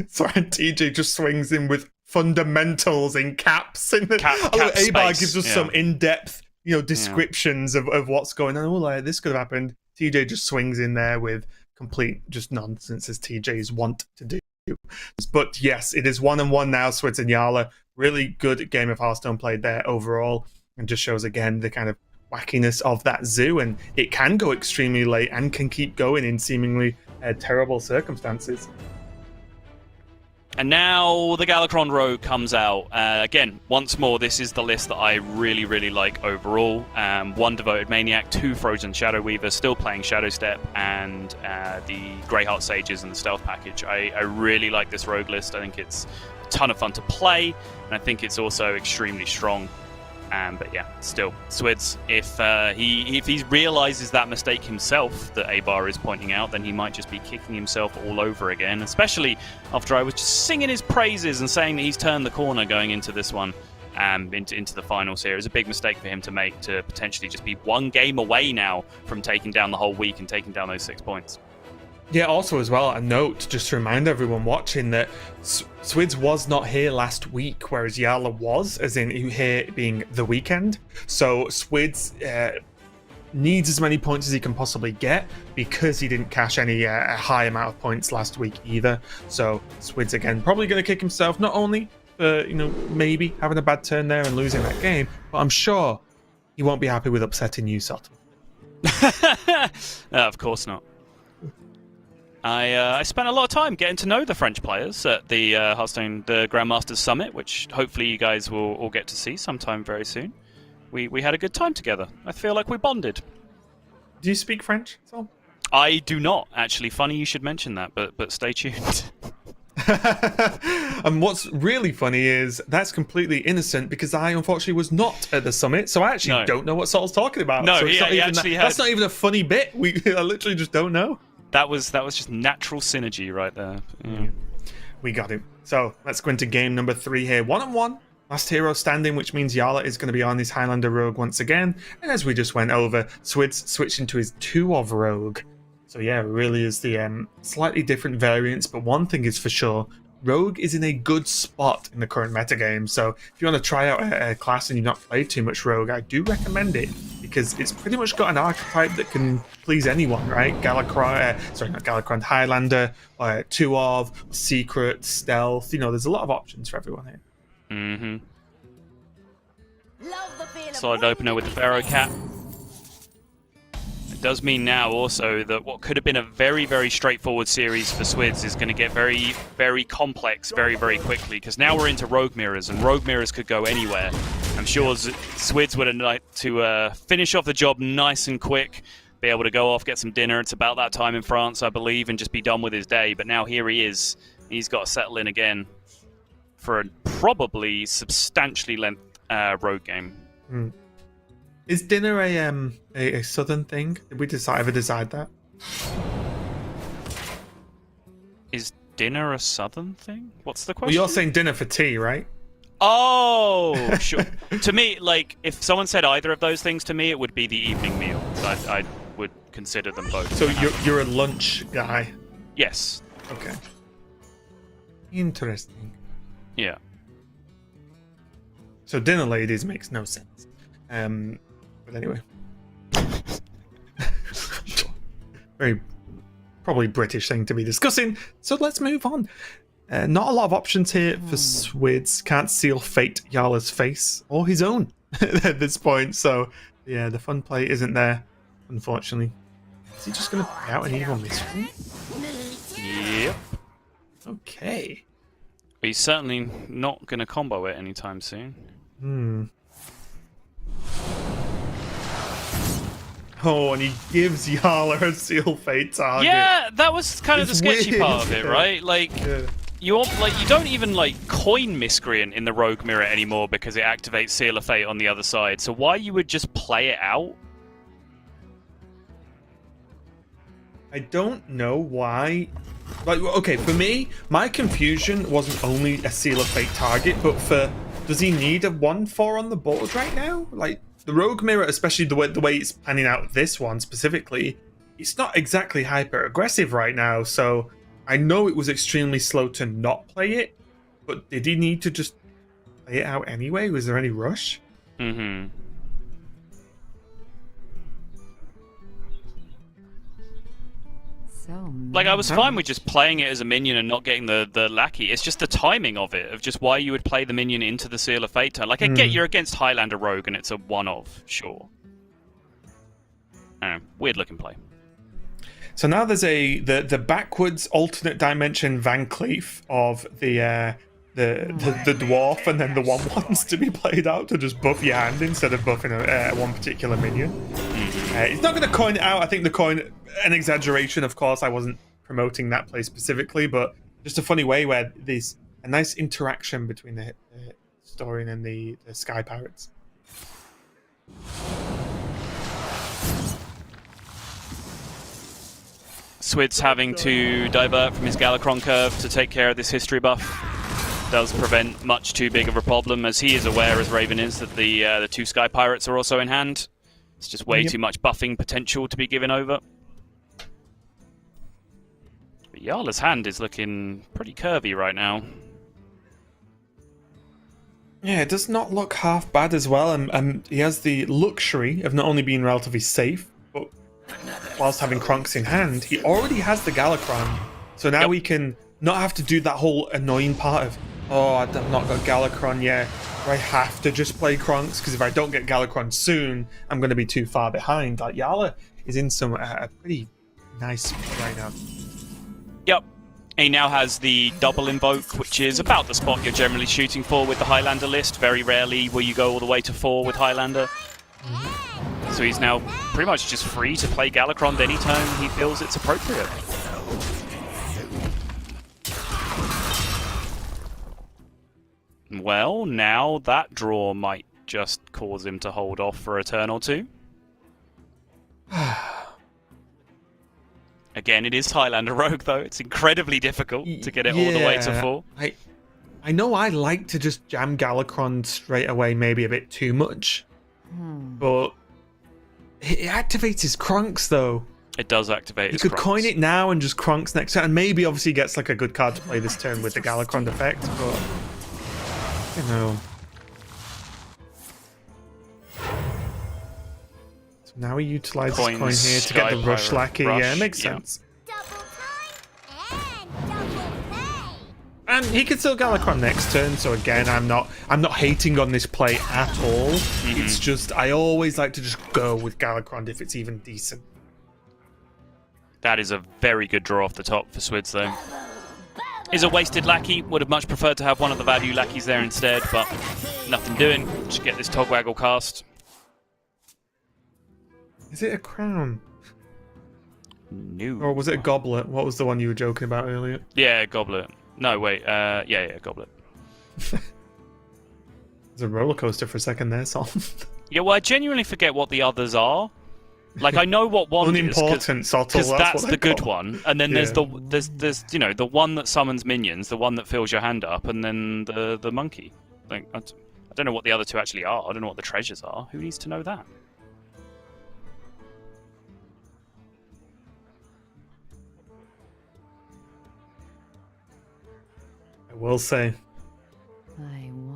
Sorry, TJ just swings in with fundamentals in caps. Abar gives us some in-depth, descriptions of what's going on. Oh, like, this could have happened. TJ just swings in there with complete just nonsense, as TJs want to do. But yes, it is 1-1 now. Swidz and Jarla, really good game of Hearthstone played there overall, and just shows again the kind of wackiness of that zoo, and it can go extremely late and can keep going in seemingly terrible circumstances. And now the Galakron Rogue comes out. Again, once more, this is the list that I really, really like overall. 1 Devoted Maniac, 2 Frozen Shadow Weavers, still playing Shadow Step, and the Greyheart Sages and the Stealth Package. I really like this Rogue list. I think it's a ton of fun to play, and I think it's also extremely strong. But yeah, still, Swidz, if he realizes that mistake himself that Abar is pointing out, then he might just be kicking himself all over again, especially after I was just singing his praises and saying that he's turned the corner going into this one, into the finals here. It's a big mistake for him to make, to potentially just be one game away now from taking down the whole week and taking down those 6 points. Yeah, also as well, a note just to remind everyone watching that Swidz was not here last week, whereas Jarla was, as in here being the weekend. So Swidz needs as many points as he can possibly get because he didn't cash any high amount of points last week either. So Swidz again probably going to kick himself, not only for maybe having a bad turn there and losing that game, but I'm sure he won't be happy with upsetting you, Sutton. Of course not. I spent a lot of time getting to know the French players at the Hearthstone Grandmasters Summit, which hopefully you guys will all get to see sometime very soon. We had a good time together. I feel like we bonded. Do you speak French, Sol? I do not, actually. Funny you should mention that, but stay tuned. And what's really funny is that's completely innocent because I unfortunately was not at the summit, so I actually don't know what Sol's talking about. No, so that's not even a funny bit. I literally just don't know. That was just natural synergy right there. Yeah. We got him. So let's go into game number 3 here. 1-on-1. Last hero standing, which means Jarla is going to be on his Highlander Rogue once again. And as we just went over, Swidz switched into his 2 of Rogue. So yeah, it really is the slightly different variants, but one thing is for sure, Rogue is in a good spot in the current metagame. So if you want to try out a class and you've not played too much Rogue, I do recommend it because it's pretty much got an archetype that can please anyone, right? Galakrond, Highlander, 2 of, Secret, Stealth. There's a lot of options for everyone here. Mm-hmm. Love the feel of Solid opener with the Pharaoh Cat. It does mean now also that what could have been a very, very straightforward series for Swidz is going to get very, very complex very, very quickly, because now we're into Rogue Mirrors, and Rogue Mirrors could go anywhere. I'm sure Swidz would have liked to finish off the job nice and quick, be able to go off, get some dinner. It's about that time in France, I believe, and just be done with his day. But now here he is. He's got to settle in again for a probably substantially length Rogue game. Mm. Is dinner a southern thing? Did we ever decide that? Is dinner a southern thing? What's the question? Well, you're saying dinner for tea, right? Oh, sure. To me, like, if someone said either of those things to me, it would be the evening meal. I would consider them both. So you're a lunch guy? Yes. Okay. Interesting. Yeah. So dinner ladies makes no sense. But anyway. Very probably British thing to be discussing. So let's move on. Not a lot of options here for Swidz. Can't seal Fate Jarla's face or his own at this point. So yeah, the fun play isn't there, unfortunately. Is he just going to play out an evil mystery? Yep. Okay. He's certainly not going to combo it anytime soon. Oh, and he gives Jarla a seal Fate target. Yeah, that was kind of the It's sketchy weird. part of it, right? Like, you don't even coin Miscreant in the Rogue Mirror anymore because it activates Seal of Fate on the other side. So why you would just play it out? I don't know why. Okay, for me, my confusion wasn't only a Seal of Fate target, but does he need a 1/4 on the board right now? Like, the Rogue Mirror, especially the way it's panning out this one specifically, it's not exactly hyper aggressive right now, so I know it was extremely slow to not play it, but did he need to just play it out anyway? Was there any rush? Mm-hmm. Like, I was fine with just playing it as a minion and not getting the lackey. It's just the timing of it, of just why you would play the minion into the Seal of Fate turn. Like, I get you're against Highlander Rogue and it's a one-of, sure. I don't know, weird-looking play. So now there's the backwards alternate dimension Van Cleef of the dwarf, and then the 1/1s to be played out to just buff your hand instead of buffing one particular minion. He's not going to coin it out. I think the coin, an exaggeration, of course. I wasn't promoting that play specifically, but just a funny way where there's a nice interaction between the historian and the Sky Pirates. Swidz having to divert from his Galakron curve to take care of this history buff does prevent much too big of a problem, as he is aware, as Raven is, that the 2 Sky Pirates are also in hand. It's just way too much buffing potential to be given over. But Jarla's hand is looking pretty curvy right now. Yeah, it does not look half bad as well, and he has the luxury of not only being relatively safe, but whilst having Kronks in hand, he already has the Galakron. So now we can not have to do that whole annoying part of, oh, I've not got Galakron yet, or I have to just play Kronks, because if I don't get Galakron soon, I'm going to be too far behind. Like, Jarla is in some a pretty nice spot right now. Yep. He now has the double invoke, which is about the spot you're generally shooting for with the Highlander list. Very rarely will you go all the way to 4 with Highlander. So he's now pretty much just free to play Galakron any turn he feels it's appropriate. Well, now that draw might just cause him to hold off for a turn or two. Again, it is Highlander Rogue, though. It's incredibly difficult to get it all the way to 4. I know I like to just jam Galakron straight away, maybe a bit too much. But it activates his Kronks, though. It does activate his Kronks. You could Kronks. coin it now and just Kronks next turn. And maybe, obviously, he gets like a good card to play this turn with the Galakron effect, but... you know. So now he utilizes coin here to get the Rush Lackey. Yeah, it makes sense. And he can still Galakron next turn, so again, I'm not hating on this play at all. It's just I always like to just go with Galakron if it's even decent. That is a very good draw off the top for Swidz, though. Is a wasted lackey. Would have much preferred to have one of the value lackeys there instead, but nothing doing. Just get this Togwaggle cast. Is it a crown? No. Or was it a goblet? What was the one you were joking about earlier? Yeah, goblet. No, wait. Yeah, goblet. It's a roller coaster for a second there, Sol. Yeah, well, I genuinely forget what the others are. Like, I know what one Unimportant, is, because that's the good one, and then there's there's you know, the one that summons minions, the one that fills your hand up, and then the monkey. Like, I don't know what the other 2 actually are. I don't know what the treasures are. Who needs to know that? I will say,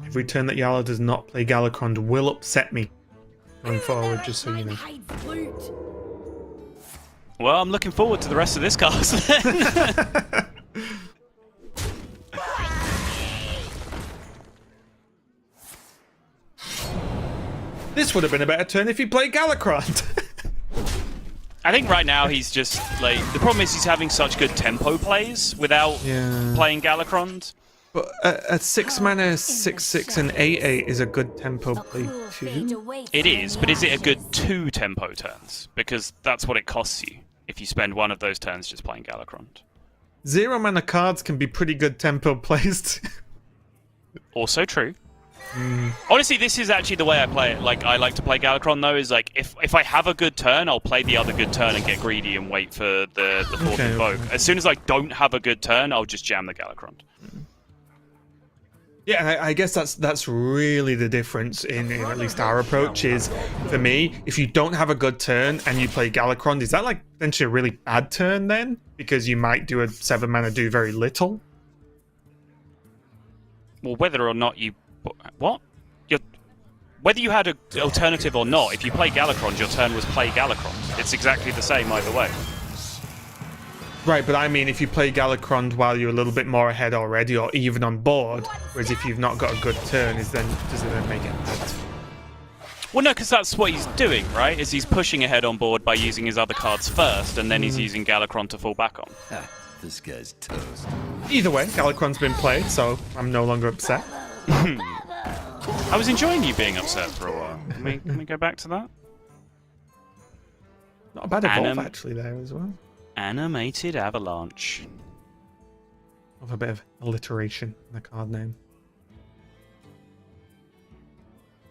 every turn that Jarla does not play Galakron will upset me going forward, just so you know. Well, I'm looking forward to the rest of this cast. This would have been a better turn if he played Galakron. I think right now he's just, like... The problem is he's having such good tempo plays without playing Galakron. But a 6 mana, 6/6 and 8/8 is a good tempo play too. It is, but is it a good 2 tempo turns? Because that's what it costs you if you spend one of those turns just playing Galakron. 0 mana cards can be pretty good tempo plays. Also true. Honestly, this is actually the way I play it. Like, I like to play Galakron, though, is like, if I have a good turn, I'll play the other good turn and get greedy and wait for the 4th invoke. As soon as I don't have a good turn, I'll just jam the Galakron. Yeah, and I guess that's really the difference in at least our approach is, for me, if you don't have a good turn and you play Galakron, is that like potentially a really bad turn then? Because you might do a 7 mana do very little? Well, whether or not you... What? Whether you had an alternative or not, if you play Galakron, your turn was play Galakron. It's exactly the same either way. Right, but I mean, if you play Galakron while you're a little bit more ahead already, or even on board, whereas if you've not got a good turn, does it then make it bad? Well, no, because that's what he's doing, right? Is he's pushing ahead on board by using his other cards first, and then he's using Galakron to fall back on. This guy's toast. Either way, Galakron's been played, so I'm no longer upset. I was enjoying you being upset for a while. Can we go back to that? Not a bad evolve, actually, there as well. Animated Avalanche. Of a bit of alliteration in the card name.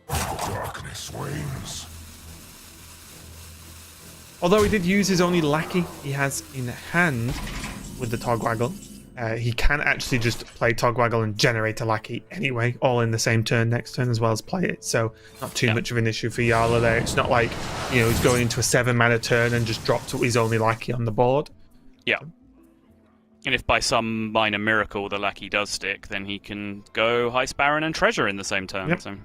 The darkness wanes. Although he did use his only lackey he has in hand with the Togwaggle, he can actually just play Togwaggle and generate a lackey anyway, all in the same turn next turn as well as play it. So not too much of an issue for Jarla there. It's not like, you know, he's going into a 7-mana turn and just dropped his only lackey on the board. Yeah. And if by some minor miracle the lackey does stick, then he can go Heist Baron and Treasure in the same turn. Yep. So.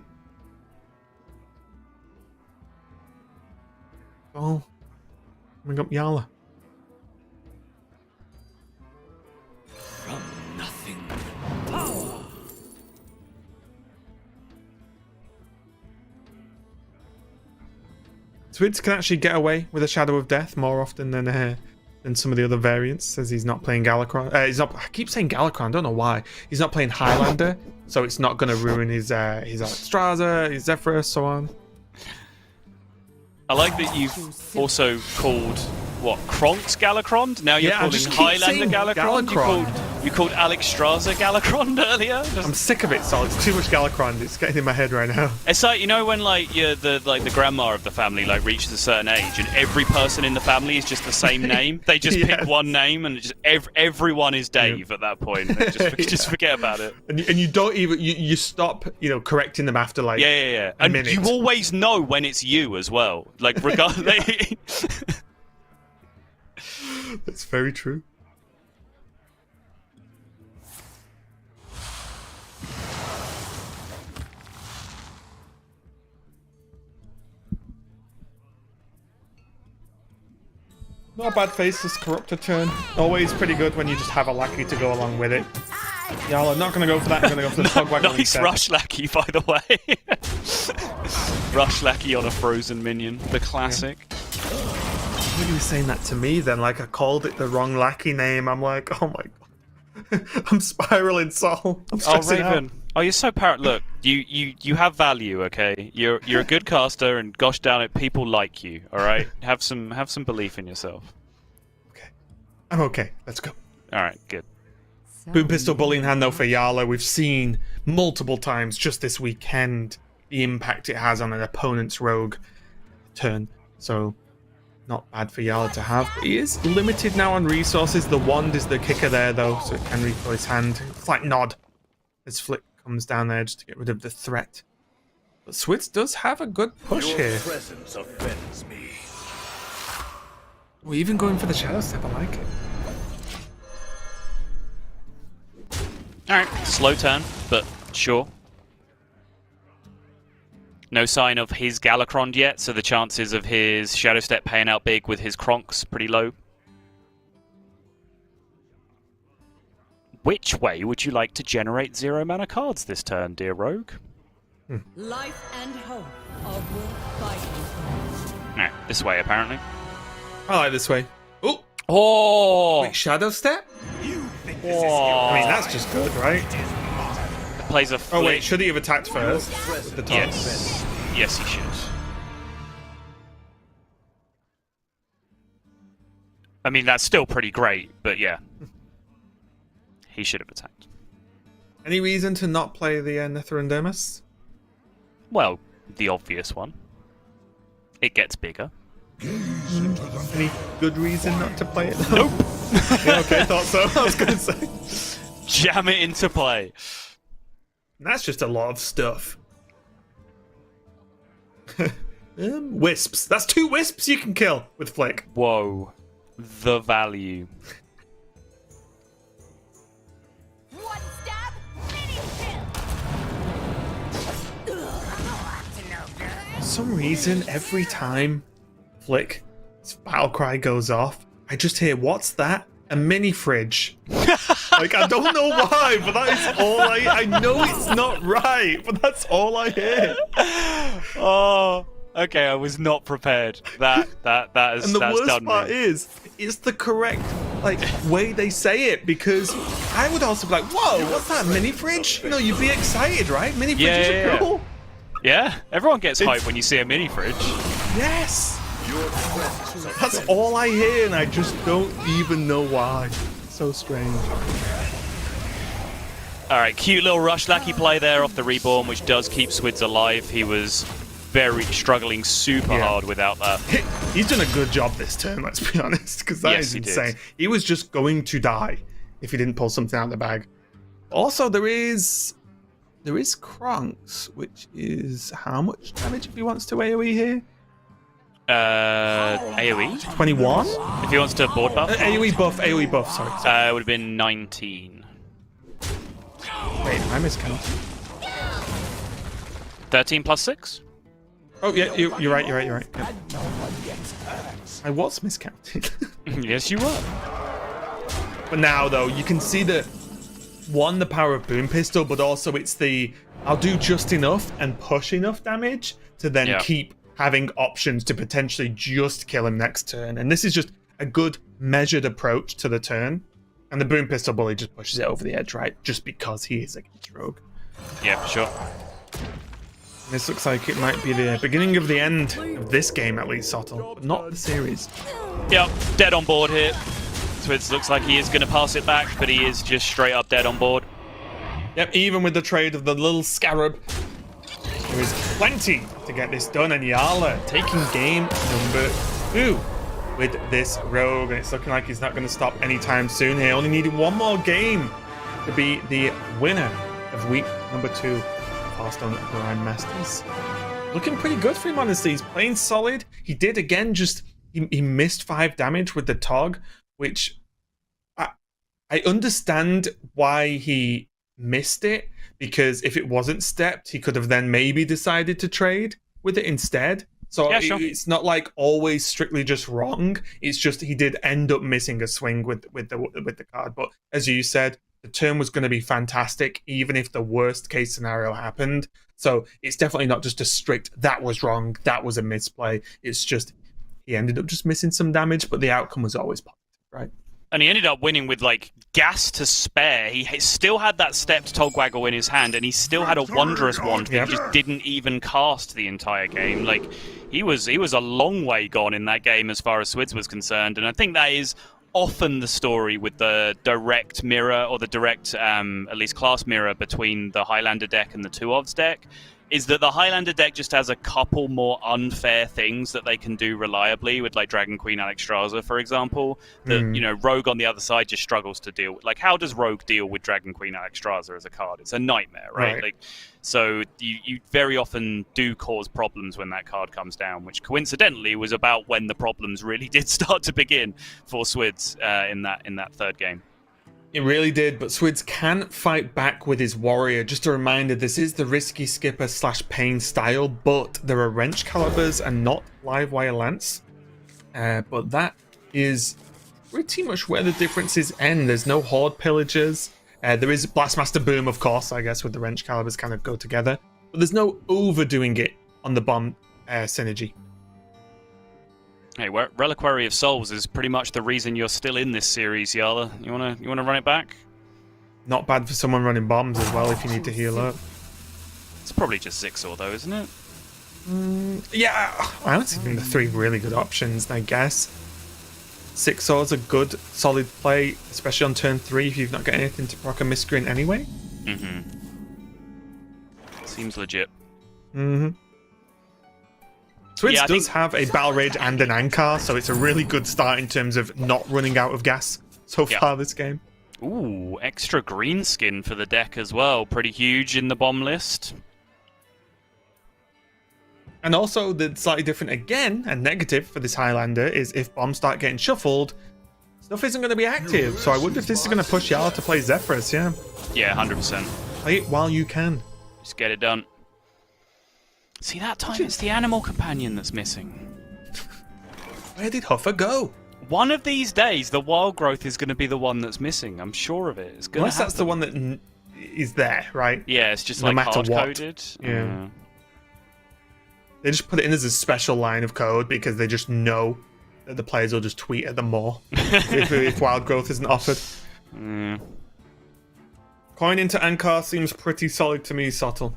Oh, bring up Jarla. From nothing. Swidz can actually get away with a Shadow of Death more often than some of the other variants, as he's not playing Galakron. He's not. I keep saying Galakron. I don't know why. He's not playing Highlander, so it's not going to ruin his Alexstrasza, his Zephyr, so on. I like that you've also called Kronk's Galakron. Now you're calling Highlander Galakron. You called Alexstrasza Galakron earlier. I'm sick of it, Sol. It's too much Galakron. It's getting in my head right now. It's like, you know, when the grandma of the family reaches a certain age, and every person in the family is just the same name. They just pick one name, and just everyone is Dave at that point. Just forget about it. And you don't even you stop, you know, correcting them after like a minute. And you always know when it's you as well. Like regardless. That's very true. Not a bad Faceless Corruptor turn. Always pretty good when you just have a lackey to go along with it. Jarla, not going to go for that. I'm going to go for the Togwaggle Nice instead. Rush Lackey, by the way. Rush Lackey on a frozen minion. The classic. Why are you saying that to me then? Like I called it the wrong lackey name. I'm like, oh my god. I'm spiraling, Sol. I'm stressing Raven. out. Oh, you're so Look, you have value, okay? You're a good caster, and gosh darn it, people like you. All right, have some belief in yourself. Okay, I'm okay. Let's go. All right, good. Boom Pistol Bully in hand though for Jarla. We've seen multiple times just this weekend the impact it has on an opponent's rogue turn. So not bad for Jarla to have. But he is limited now on resources. The wand is the kicker there though, so it can recoil his hand. It's like Nod as Flick comes down there just to get rid of the threat. But Swidz does have a good push Your here. presence offends me. We're even going for the Shadow Step. I like it. All right, slow turn, but sure. No sign of his Galakron yet, so the chances of his Shadow Step paying out big with his Kronk's pretty low. Which way would you like to generate 0-mana cards this turn, dear rogue? Life and hope of Will fighting. No, this way apparently. I like this way. Oh! Oh! Wait, Shadow Step? Oh. I mean, that's just good, right? Plays a Oh flick. wait, should he have attacked first? With the top? Yes. Yes, he should. I mean, that's still pretty great, but yeah. He should have attacked. Any reason to not play the Netherandemus? Well, the obvious one. It gets bigger. Any good reason not to play it? Nope. Yeah, okay, thought so. I was going to say. Jam it into play. That's just a lot of stuff. Wisps. That's 2 wisps you can kill with Flick. Whoa. The value. One stab, mini kill. For some reason, every time Flick's battle cry goes off, I just hear, what's that? A mini fridge. Like, I don't know why, but that is all I know it's not right, but that's all I hear. Oh, okay, I was not prepared. That is And the that's worst done part me. is, it's the correct way they say it, because I would also be like, whoa, what's that, mini fridge? You know, you'd be excited, right? Mini fridges are cool. Yeah, everyone gets hyped when you see a mini fridge. Yes. That's all I hear, and I just don't even know why. So strange. All right, cute little Rush Lackey play there off the Reborn, which does keep Swidz alive. He was very struggling super hard without that. He's done a good job this turn, let's be honest, because that is insane. He was just going to die if he didn't pull something out of the bag. Also, there is Kronks, which is how much damage if he wants to AoE here? AoE? 21? If he wants to board buff? AoE buff, sorry. It would have been 19. Wait, I miscounted. 13 plus 6? Oh, yeah, you're right. Yeah. I was miscounted. Yes, you were. But now, though, you can see that, one, the power of Boom Pistol, but also it's the, I'll do just enough and push enough damage to then keep having options to potentially just kill him next turn. And this is just a good measured approach to the turn. And the Boom Pistol Bully just pushes it over the edge, right? Just because he is against Rogue. Yeah, for sure. This looks like it might be the beginning of the end of this game, at least, Sottle, but not the series. Yep, dead on board here. Swidz looks like he is going to pass it back, but he is just straight up dead on board. Yep, even with the trade of the little scarab, there is plenty to get this done, and Jarla taking game number 2 with this Rogue, and it's looking like he's not going to stop anytime soon here. Only needed one more game to be the winner of week number 2 of Hearthstone Grandmasters. Looking pretty good for him, honestly. He's playing solid. He did, again, just... He missed 5 damage with the Tog, which... I understand why he missed it, because if it wasn't stepped, he could have then maybe decided to trade with it instead. So yeah, sure. It's not like always strictly just wrong. It's just he did end up missing a swing with the card. But as you said, the turn was going to be fantastic, even if the worst case scenario happened. So it's definitely not just a strict, that was wrong, that was a misplay. It's just he ended up just missing some damage, but the outcome was always positive, right? And he ended up winning with, like, gas to spare. He still had that stepped Togwaggle in his hand, and he still had a Wondrous Wand that he just didn't even cast the entire game. Like, he was a long way gone in that game as far as Swidz was concerned, and I think that is often the story with the direct mirror, or the direct, at least class mirror, between the Highlander deck and the 2-Odds deck, is that the Highlander deck just has a couple more unfair things that they can do reliably with, like, Dragon Queen Alexstrasza, for example, that, you know, Rogue on the other side just struggles to deal with. Like, how does Rogue deal with Dragon Queen Alexstrasza as a card? It's a nightmare, right? Like, so you very often do cause problems when that card comes down, which coincidentally was about when the problems really did start to begin for Swidz in that third game. It really did, but Swidz can fight back with his warrior. Just a reminder, this is the risky skipper / pain style, but there are wrench calibers and not live wire lance. But that is pretty much where the differences end. There's no horde pillagers. There is Blastmaster Boom, of course, I guess, with the wrench calibers kind of go together. But there's no overdoing it on the bomb synergy. Hey, Reliquary of Souls is pretty much the reason you're still in this series, Jarla. You wanna run it back? Not bad for someone running bombs as well if you need to heal up. It's probably just Zixor though, isn't it? Yeah, I honestly think the 3 really good options, I guess. Zixor's a good, solid play, especially on turn 3 if you've not got anything to proc a miscreant anyway. Seems legit. Swidz does have a Battle Rage and an Ankar, so it's a really good start in terms of not running out of gas so far this game. Ooh, extra green skin for the deck as well. Pretty huge in the bomb list. And also, the slightly different, again, and negative for this Highlander is if bombs start getting shuffled, stuff isn't going to be active. So I wonder if this is going to push Jarla to play Zephyrus, yeah? Yeah, 100%. Play it while you can. Just get it done. See, that time it's the animal companion that's missing. Where did Huffer go? One of these days, the wild growth is going to be the one that's missing. I'm sure of it. It's going Unless that's the one that is there, right? Yeah, it's just no like matter hard-coded. Yeah. They just put it in as a special line of code because they just know that the players will just tweet at them more if wild growth isn't offered. Coin into Ankar seems pretty solid to me, Sottle.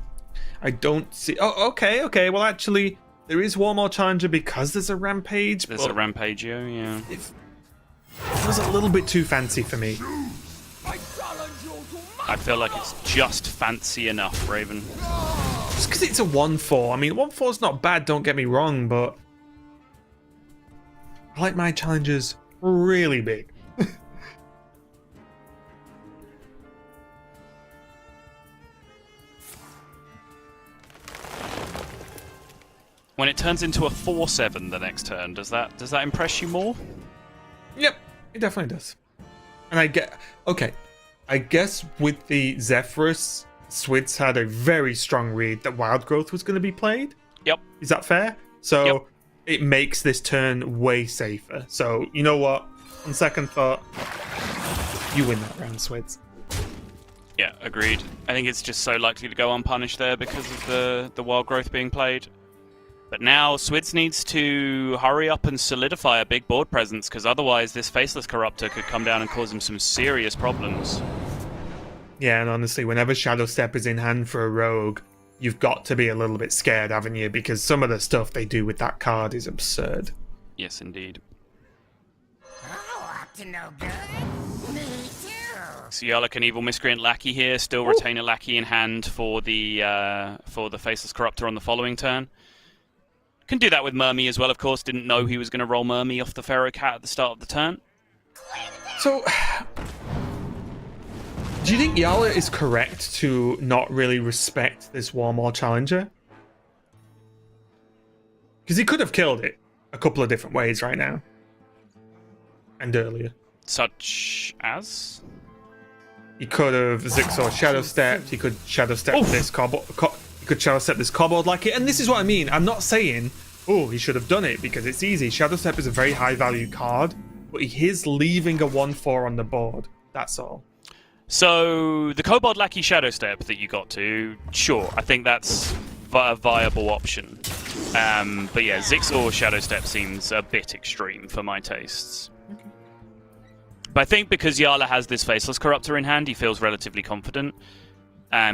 I don't see... Oh, okay. Well, actually, there is one more challenger because there's a Rampage. There's a Rampagio, yeah. It was a little bit too fancy for me. I feel like it's just fancy enough, Raven. Just because it's a 1/4. I mean, 1/4 is not bad, don't get me wrong, but I like my challenges really big. When it turns into a 4/7 the next turn, does that impress you more? Yep, it definitely does. And I guess with the Zephyrus, Swidz had a very strong read that Wild Growth was going to be played. Yep. Is that fair? So Yep. it makes this turn way safer. So you know what? On second thought, you win that round, Swidz. Yeah, agreed. I think it's just so likely to go unpunished there because of the Wild Growth being played. But now Swidz needs to hurry up and solidify a big board presence, because otherwise this Faceless Corruptor could come down and cause him some serious problems. Yeah, and honestly, whenever Shadow Step is in hand for a rogue, you've got to be a little bit scared, haven't you? Because some of the stuff they do with that card is absurd. Yes, indeed. Oh, up to no good? Me too. So Jarla can Evil Miscreant Lackey here, still retain a Lackey in hand for the Faceless Corruptor on the following turn. Can do that with Mermy as well, of course. Didn't know he was going to roll Mermy off the Pharaoh Cat at the start of the turn. So, do you think Jarla is correct to not really respect this Warmaw Challenger? Because he could have killed it a couple of different ways right now. And earlier. Such as? He could have Zigsaw Shadow Stepped, he could Shadow Step this he could Shadow Step this Kobold like it, and this is what I mean. I'm not saying, oh, he should have done it, because it's easy. Shadow Step is a very high value card, but he is leaving a 1/4 on the board. That's all. So, the Kobold Lackey Shadow Step that you got to, sure, I think that's a viable option. But yeah, Zigsaw Shadow Step seems a bit extreme for my tastes. Okay. But I think because Jarla has this Faceless Corruptor in hand, he feels relatively confident.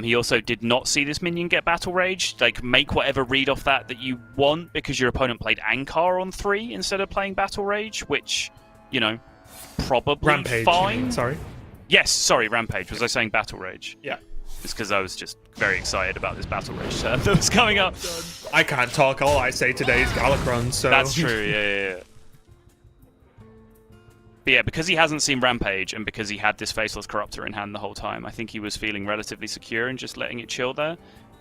He also did not see this minion get Battle Rage. Like, make whatever read off that you want, because your opponent played Ankar on 3 instead of playing Battle Rage, which, you know, probably Rampage, fine. Sorry. Yes, sorry, Rampage. Was I saying Battle Rage? Yeah. It's because I was just very excited about this Battle Rage turn that was coming up. I can't talk. All I say today is Galakron, so... That's true, yeah. But yeah, because he hasn't seen Rampage, and because he had this Faceless Corruptor in hand the whole time, I think he was feeling relatively secure and just letting it chill there.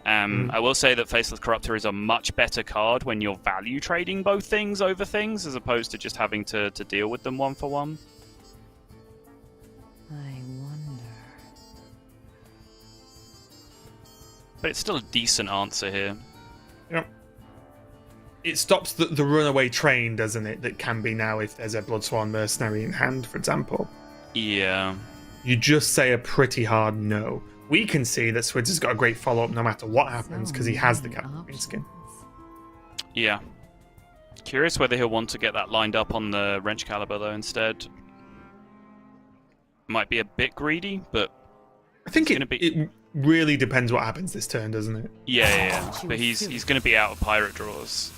I will say that Faceless Corruptor is a much better card when you're value trading both things over things, as opposed to just having to deal with them one for one. I wonder. But it's still a decent answer here. Yep. It stops the runaway train, doesn't it? That can be now if there's a Bloodsworn Mercenary in hand, for example. Yeah. You just say a pretty hard no. We can see that Swidz has got a great follow-up no matter what happens, because he has the Captain Green skin. Yeah. Curious whether he'll want to get that lined up on the Wrench Caliber, though, instead. Might be a bit greedy, but... I think it really depends what happens this turn, doesn't it? Yeah. But he's going to be out of Pirate draws.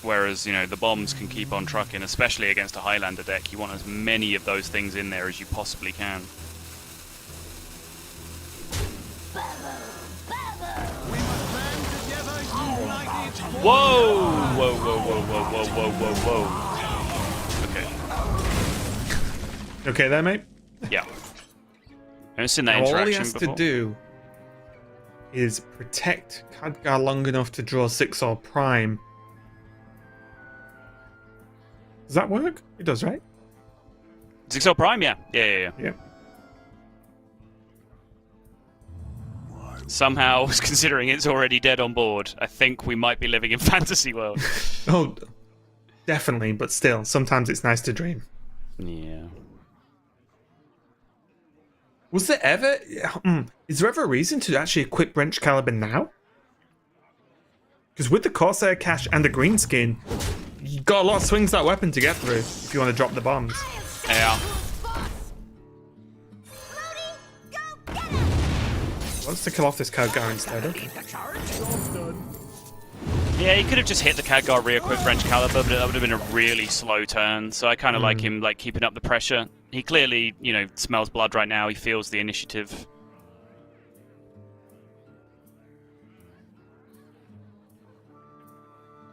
Whereas, you know, the bombs can keep on trucking, especially against a Highlander deck. You want as many of those things in there as you possibly can. Whoa! Whoa. Okay. Okay there, mate? Yeah. I've seen that Now, interaction all he has before. to do is protect Khadgar long enough to draw 6 or Prime. Does that work? It does, right? Zigsaw Prime, yeah. Yeah. Somehow, considering it's already dead on board, I think we might be living in fantasy world. Oh, definitely, but still, sometimes it's nice to dream. Yeah. Was there ever... is there ever a reason to actually equip Wrench Caliber now? Because with the Corsair Cash and the green skin, you've got a lot of swings that weapon to get through if you want to drop the bombs. Yeah. Wants to kill off this Khadgar instead. Okay. Yeah, he could have just hit the Khadgar re-equipped Wrench Caliber, but that would have been a really slow turn. So I kind of like him, like, keeping up the pressure. He clearly, you know, smells blood right now. He feels the initiative.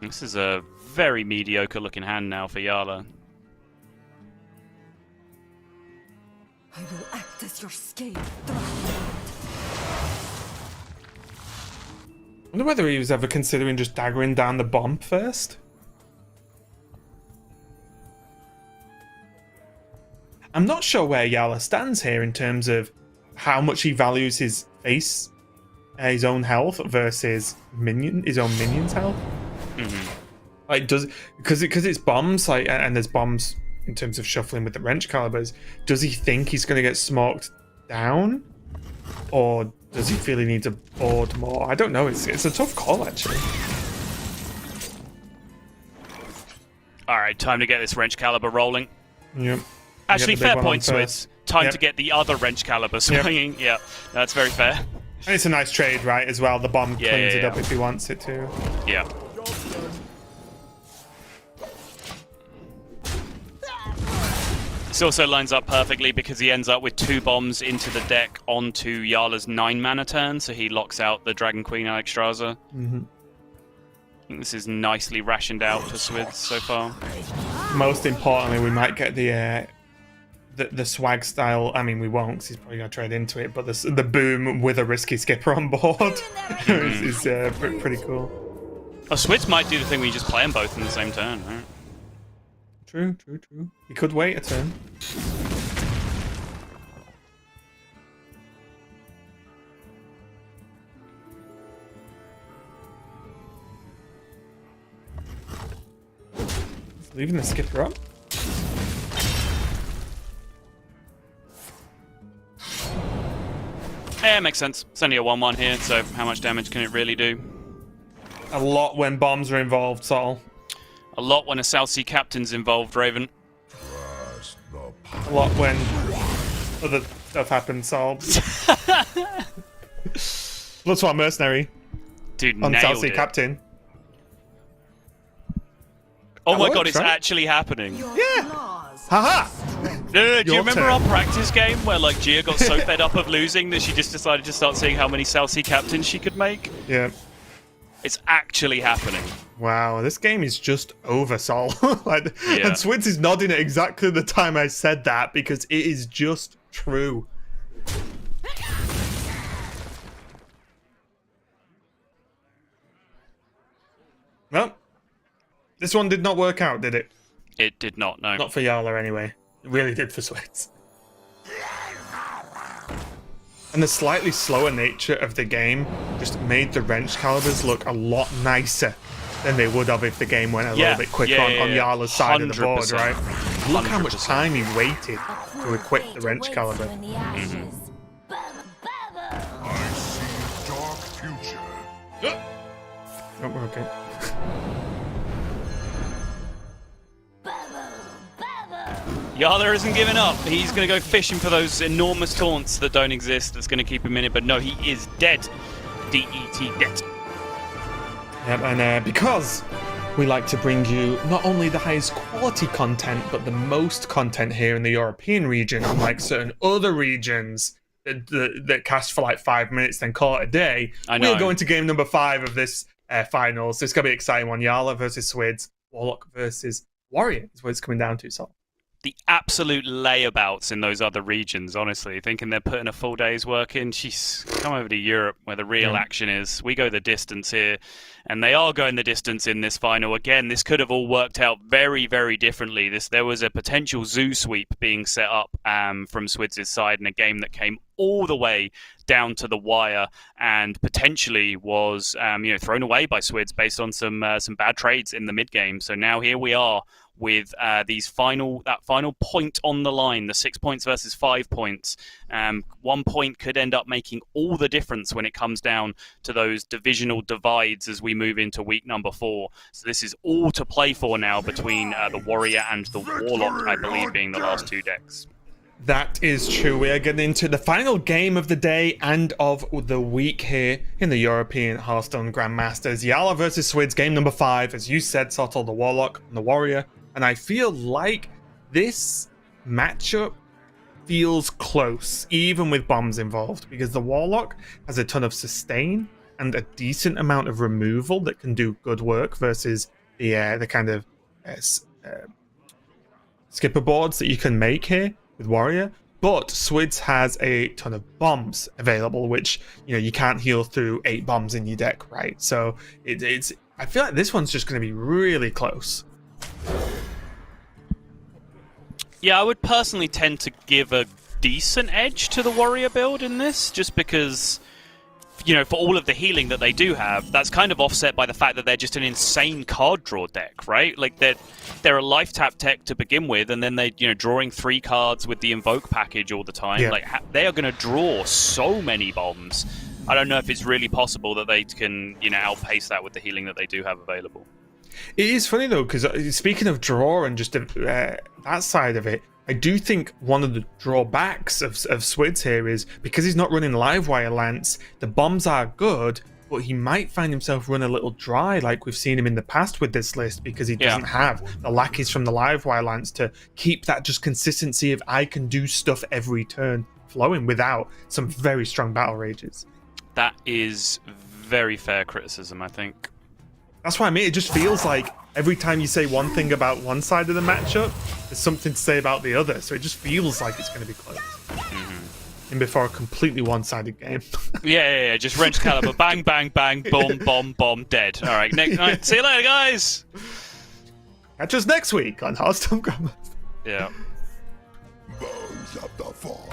This is a very mediocre looking hand now for Jarla. I will act as your scale. I wonder whether he was ever considering just daggering down the bomb first. I'm not sure where Jarla stands here in terms of how much he values his face, his own health versus his own minions' health. Like, because it's bombs, like, and there's bombs in terms of shuffling with the wrench calibers. Does he think he's going to get smoked down, or does he feel he needs a board more? I don't know. It's a tough call, actually. All right, time to get this wrench caliber rolling. Yep. Actually, fair point, Swidz. first. Time Yep. to get the other wrench caliber swinging. Yeah, that's very fair. And it's a nice trade, right, as well. The bomb cleans it up yeah. if he wants it to. Yeah. This also lines up perfectly because he ends up with 2 bombs into the deck onto Jarla's 9 mana turn, so he locks out the Dragon Queen Alexstrasza. I think this is nicely rationed out for Swidz so far. Most importantly, we might get the swag style. I mean, we won't, because he's probably going to trade into it, but the boom with a risky skipper on board is pretty cool. Oh, Swidz might do the thing where you just play them both in the same turn, right? True. He could wait a turn. He's leaving the skipper up. Yeah, makes sense. It's only a 1-1 here, so how much damage can it really do? A lot when bombs are involved, Sol. A lot when a South Sea captain's involved, Raven. A lot when other stuff happens, Sol. Looks like mercenary Dude, on nailed South Sea it. Captain. Oh That my god, works, it's right? actually happening. Yeah! Haha! No, do you Your remember turn. our practice game where like Gia got so fed up of losing that she just decided to start seeing how many South Sea captains she could make? Yeah. It's actually happening. Wow, this game is just over, Sol. Yeah. And Swidz is nodding at exactly the time I said that because it is just true. Well, this one did not work out, did it? It did not, no. Not for Jarla, anyway. It really did for Swidz. And the slightly slower nature of the game just made the wrench calibers look a lot nicer than they would have if the game went a little bit quicker on Jarla's side of the board, 100%. right? Look how much 100%. time he waited to equip the wrench caliber. Dark future. Oh, okay. Jarla isn't giving up. He's going to go fishing for those enormous taunts that don't exist. That's going to keep him in it. But no, he is dead. D-E-T, dead. Yep, and because we like to bring you not only the highest quality content, but the most content here in the European region, unlike certain other regions that cast for like 5 minutes, then call it a day. I know. We're going to game number 5 of this finals. It's going to be an exciting one. Jarla versus Swidz, Warlock versus Warrior is what it's coming down to, so. The absolute layabouts in those other regions, honestly, thinking they're putting a full day's work in. She's come over to Europe where the real action is. We go the distance here, and they are going the distance in this final. Again, this could have all worked out very, very differently. There was a potential zoo sweep being set up from Swidz's side in a game that came all the way down to the wire and potentially was thrown away by Swidz based on some bad trades in the mid game. So now here we are with that final point on the line, the 6 points versus 5 points. 1 point could end up making all the difference when it comes down to those divisional divides as we move into week number 4. So this is all to play for now between the Warrior and the Warlock, I believe, being the last 2 decks. That is true. We are getting into the final game of the day and of the week here in the European Hearthstone Grandmasters. Jarla versus Swidz, game number 5. As you said, Sottle, the Warlock and the Warrior. And I feel like this matchup feels close, even with bombs involved, because the Warlock has a ton of sustain, and a decent amount of removal that can do good work versus the kind of skipper boards that you can make here with Warrior. But Swidz has a ton of bombs available, which you can't heal through 8 bombs in your deck, right? So it's I feel like this one's just going to be really close. Yeah, I would personally tend to give a decent edge to the Warrior build in this, just because, for all of the healing that they do have, that's kind of offset by the fact that they're just an insane card draw deck, right? Like, they're a life tap tech to begin with, and then they, drawing 3 cards with the Invoke package all the time. Yeah. Like, they are going to draw so many bombs. I don't know if it's really possible that they can, outpace that with the healing that they do have available. It is funny though, because speaking of draw and just that side of it, I do think one of the drawbacks of Swidz here is because he's not running Livewire Lance, the bombs are good, but he might find himself run a little dry, like we've seen him in the past with this list, because he doesn't have the lackeys from the Livewire Lance to keep that just consistency of I can do stuff every turn flowing without some very strong battle rages. That is very fair criticism, I think. That's what I mean. It just feels like every time you say one thing about one side of the matchup, there's something to say about the other. So it just feels like it's going to be close. And before a completely one-sided game. Yeah. Just wrench caliber, bang, bang, bang, bomb, bomb, bomb, dead. All right, next night. See you later, guys. Catch us next week on Hearthstone Grandmasters. Yeah. Bows of the fall.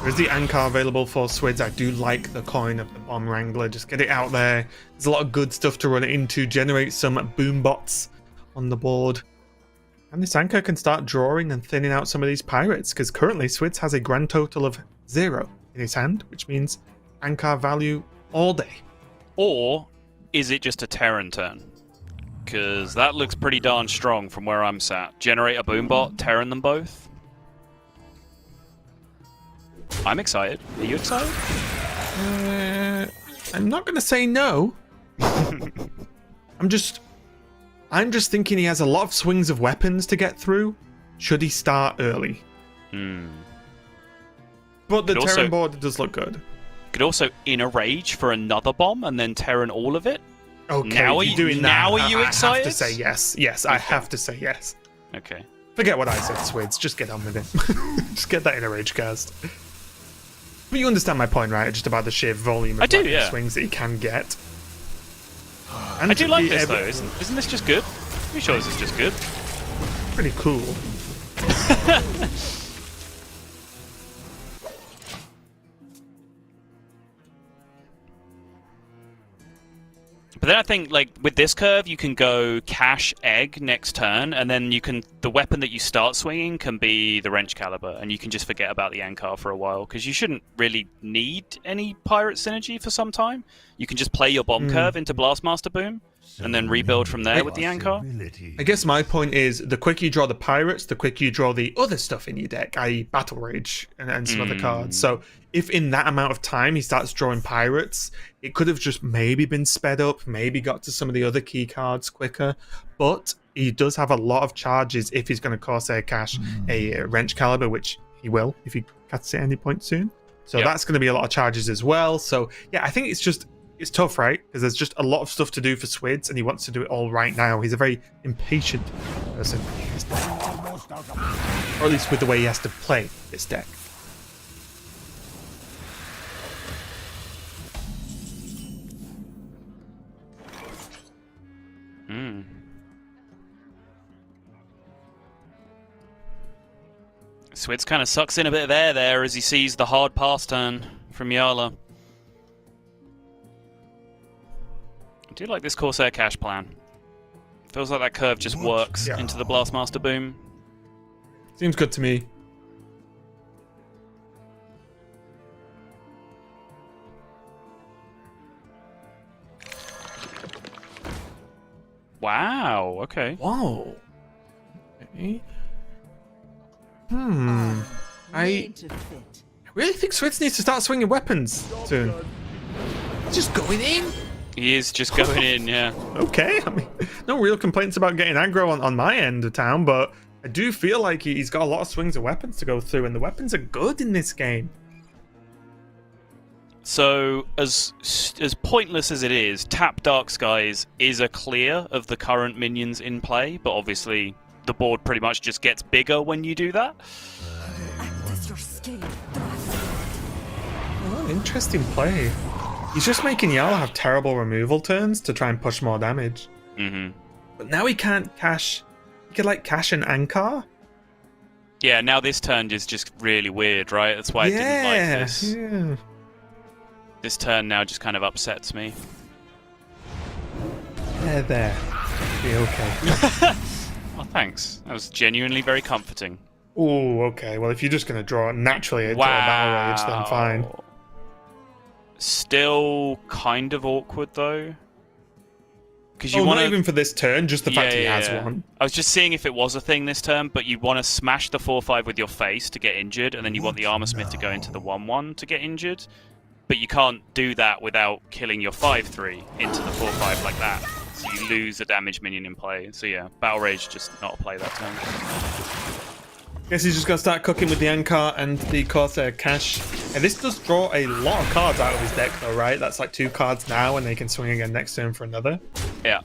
There is the Ankar available for Swidz. I do like the coin of the Bomb Wrangler. Just get it out there. There's a lot of good stuff to run it into. Generate some boom bots on the board. And this Ankar can start drawing and thinning out some of these pirates, because currently Swidz has a grand total of 0 in his hand, which means Ankar value all day. Or is it just a Terran turn? Because that looks pretty darn strong from where I'm sat. Generate a boom bot, Terran them both. I'm excited. Are you excited? I'm not going to say no. I'm just thinking he has a lot of swings of weapons to get through. Should he start early? But the Terran board does look good. Could also inner rage for another bomb and then Terran all of it. Okay, now are you doing that? Now are you excited? I have to say yes. Yes, okay. I have to say yes. Okay. Forget what I said, Swidz. Just get on with it. Just get that inner rage cast. But you understand my point, right? Just about the sheer volume of swings that he can get. And I do like this, though. Isn't this just good? I'm pretty sure this is just good. Pretty cool. But then I think, like, with this curve, you can go cash egg next turn, and then the weapon that you start swinging can be the wrench caliber, and you can just forget about the Ankar for a while, because you shouldn't really need any pirate synergy for some time. You can just play your bomb curve into Blastmaster Boom, and then rebuild from there with the Ankar. I guess my point is, the quicker you draw the pirates, the quicker you draw the other stuff in your deck, i.e. Battle Rage and some other cards. So if in that amount of time he starts drawing pirates, it could have just maybe been sped up, maybe got to some of the other key cards quicker. But he does have a lot of charges if he's going to Corsair Cash a Wrench Caliber, which he will if he casts it at any point soon. So that's going to be a lot of charges as well. So yeah, I think it's tough, right? Because there's just a lot of stuff to do for Swidz, and he wants to do it all right now. He's a very impatient person. Or at least with the way he has to play this deck. Swidz kind of sucks in a bit of air there as he sees the hard pass turn from Jarla. I do like this Corsair Cash plan. Feels like that curve just works into the Blastmaster Boom. Seems good to me. Wow, okay. Whoa. Okay. I really think Swidz needs to start swinging weapons soon. He's just going in. He is just going in, yeah. Okay, I mean, no real complaints about getting aggro on my end of town, but I do feel like he's got a lot of swings of weapons to go through, and the weapons are good in this game. So, as pointless as it is, tap Dark Skies is a clear of the current minions in play, but obviously the board pretty much just gets bigger when you do that. Act as your scale. Oh, interesting play. He's just making Jarla have terrible removal turns to try and push more damage. Mm-hmm. But now he can't cash. He could like cash an Ankar. Yeah, now this turn is just really weird, right? That's why I didn't like this. Yeah. This turn now just kind of upsets me. There. Be okay. Oh, thanks. That was genuinely very comforting. Oh, okay. Well, if you're just going to draw naturally draw a Battle Rage, then fine. Still kind of awkward, though. Because you Oh, want not even for this turn, just the fact he has one. I was just seeing if it was a thing this turn, but you want to smash the 4/5 with your face to get injured, and then you want the Armor Smith to go into the 1/1 to get injured. But you can't do that without killing your 5/3 into the 4/5 like that. So you lose a damage minion in play. So yeah, Battle Rage just not a play that turn. Guess he's just going to start cooking with the Ankar and the Corsair Cash. And this does draw a lot of cards out of his deck though, right? That's like 2 cards now, and they can swing again next turn for another. Yeah.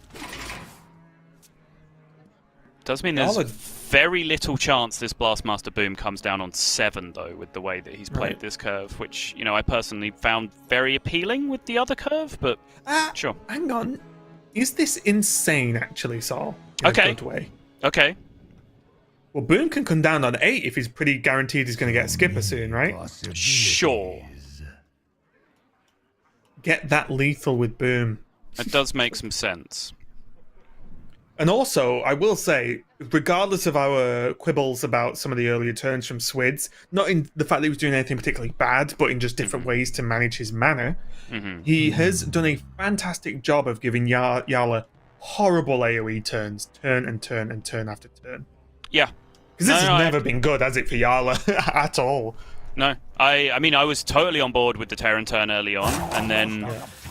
Does mean there's very little chance this Blastmaster Boom comes down on 7 though, with the way that he's played this curve, which, you know, I personally found very appealing with the other curve, but sure. Hang on. Is this insane actually, Saul? In a good way. Okay. Well, Boom can come down on 8 if he's pretty guaranteed he's going to get Skipper soon, right? Sure. Get that lethal with Boom. That does make some sense. And also, I will say, regardless of our quibbles about some of the earlier turns from Swidz, not in the fact that he was doing anything particularly bad, but in just different ways to manage his mana, he has done a fantastic job of giving Jarla horrible AoE turns, turn and turn and turn after turn. Yeah. Because this has never been good, has it, for Jarla at all? No. I mean, I was totally on board with the Terran turn early on, and then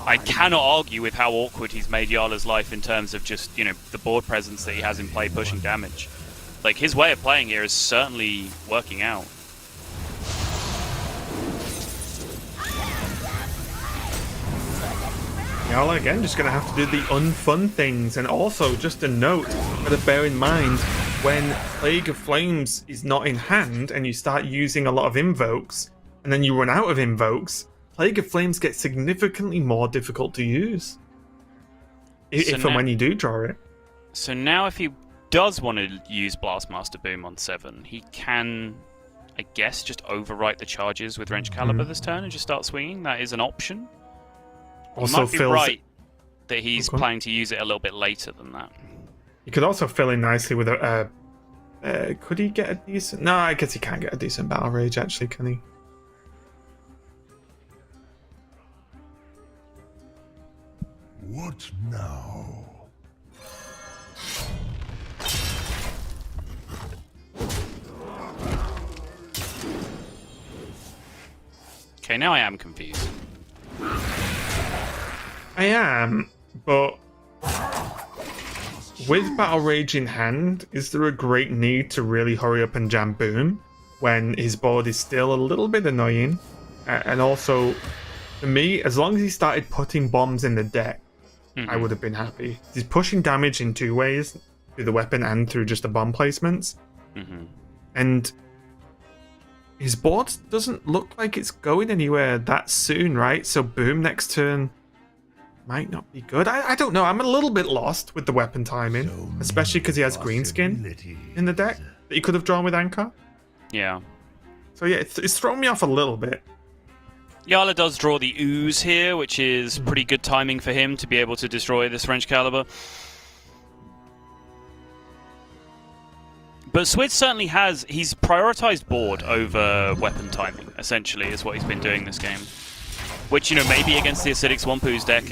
I cannot argue with how awkward he's made Jarla's life in terms of just, you know, the board presence that he has in play pushing damage. Like, his way of playing here is certainly working out. Jarla, again, just going to have to do the unfun things. And also, just a note, got to bear in mind, when Plague of Flames is not in hand and you start using a lot of invokes, and then you run out of invokes, Plague of Flames gets significantly more difficult to use. If and when you do draw it. So now if he does want to use Blastmaster Boom on 7, he can, I guess, just overwrite the charges with Wrench Caliber this turn and just start swinging. That is an option. Also might be right that he's planning to use it a little bit later than that. You could also fill in nicely with a... could he get a decent... No, I guess he can't get a decent Battle Rage, actually, can he? What now? Okay, now I am confused. I am, but with Battle Rage in hand, is there a great need to really hurry up and jam Boom when his board is still a little bit annoying? And also, for me, as long as he started putting bombs in the deck, I would have been happy. He's pushing damage in 2 ways, through the weapon and through just the bomb placements. And his board doesn't look like it's going anywhere that soon, right? So Boom next turn might not be good. I don't know. I'm a little bit lost with the weapon timing, especially because he has Greenskin in the deck that he could have drawn with Ankar. Yeah. So yeah, it's thrown me off a little bit. Jarla does draw the Ooze here, which is pretty good timing for him to be able to destroy this Wrench Caliber. But Swidz certainly has... He's prioritized board over weapon timing, essentially, is what he's been doing this game. Which, you know, maybe against the Acidic Swampoos deck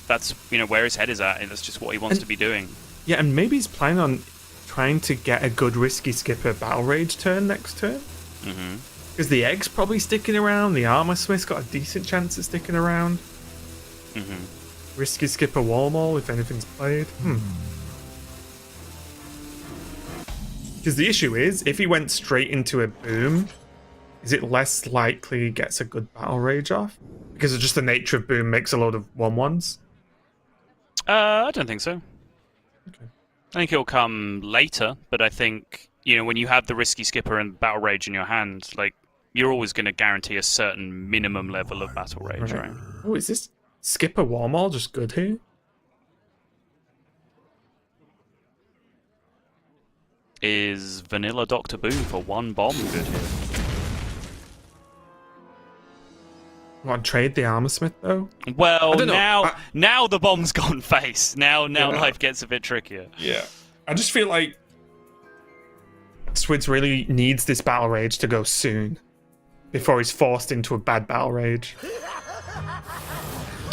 that's, you know, where his head is at, and that's just what he wants to be doing. Yeah, and maybe he's planning on trying to get a good Risky Skipper Battle Rage turn next turn. Because the Egg's probably sticking around, the Armor Smith's got a decent chance of sticking around. Risky Skipper Wallmaul, if anything's played. Because the issue is, if he went straight into a Boom, is it less likely he gets a good Battle Rage off? Because of just the nature of Boom makes a load of 1/1s? I don't think so. Okay. I think it'll come later, but I think, when you have the Risky Skipper and Battle Rage in your hand, like, you're always going to guarantee a certain minimum level of Battle Rage, right? Oh, is this Skipper Warmaul just good here? Is Vanilla Dr. Boom for 1 bomb good here? Want to trade the Armorsmith, though? Well, now the bomb's gone face. Now life gets a bit trickier. Yeah. I just feel like Swidz really needs this Battle Rage to go soon before he's forced into a bad Battle Rage.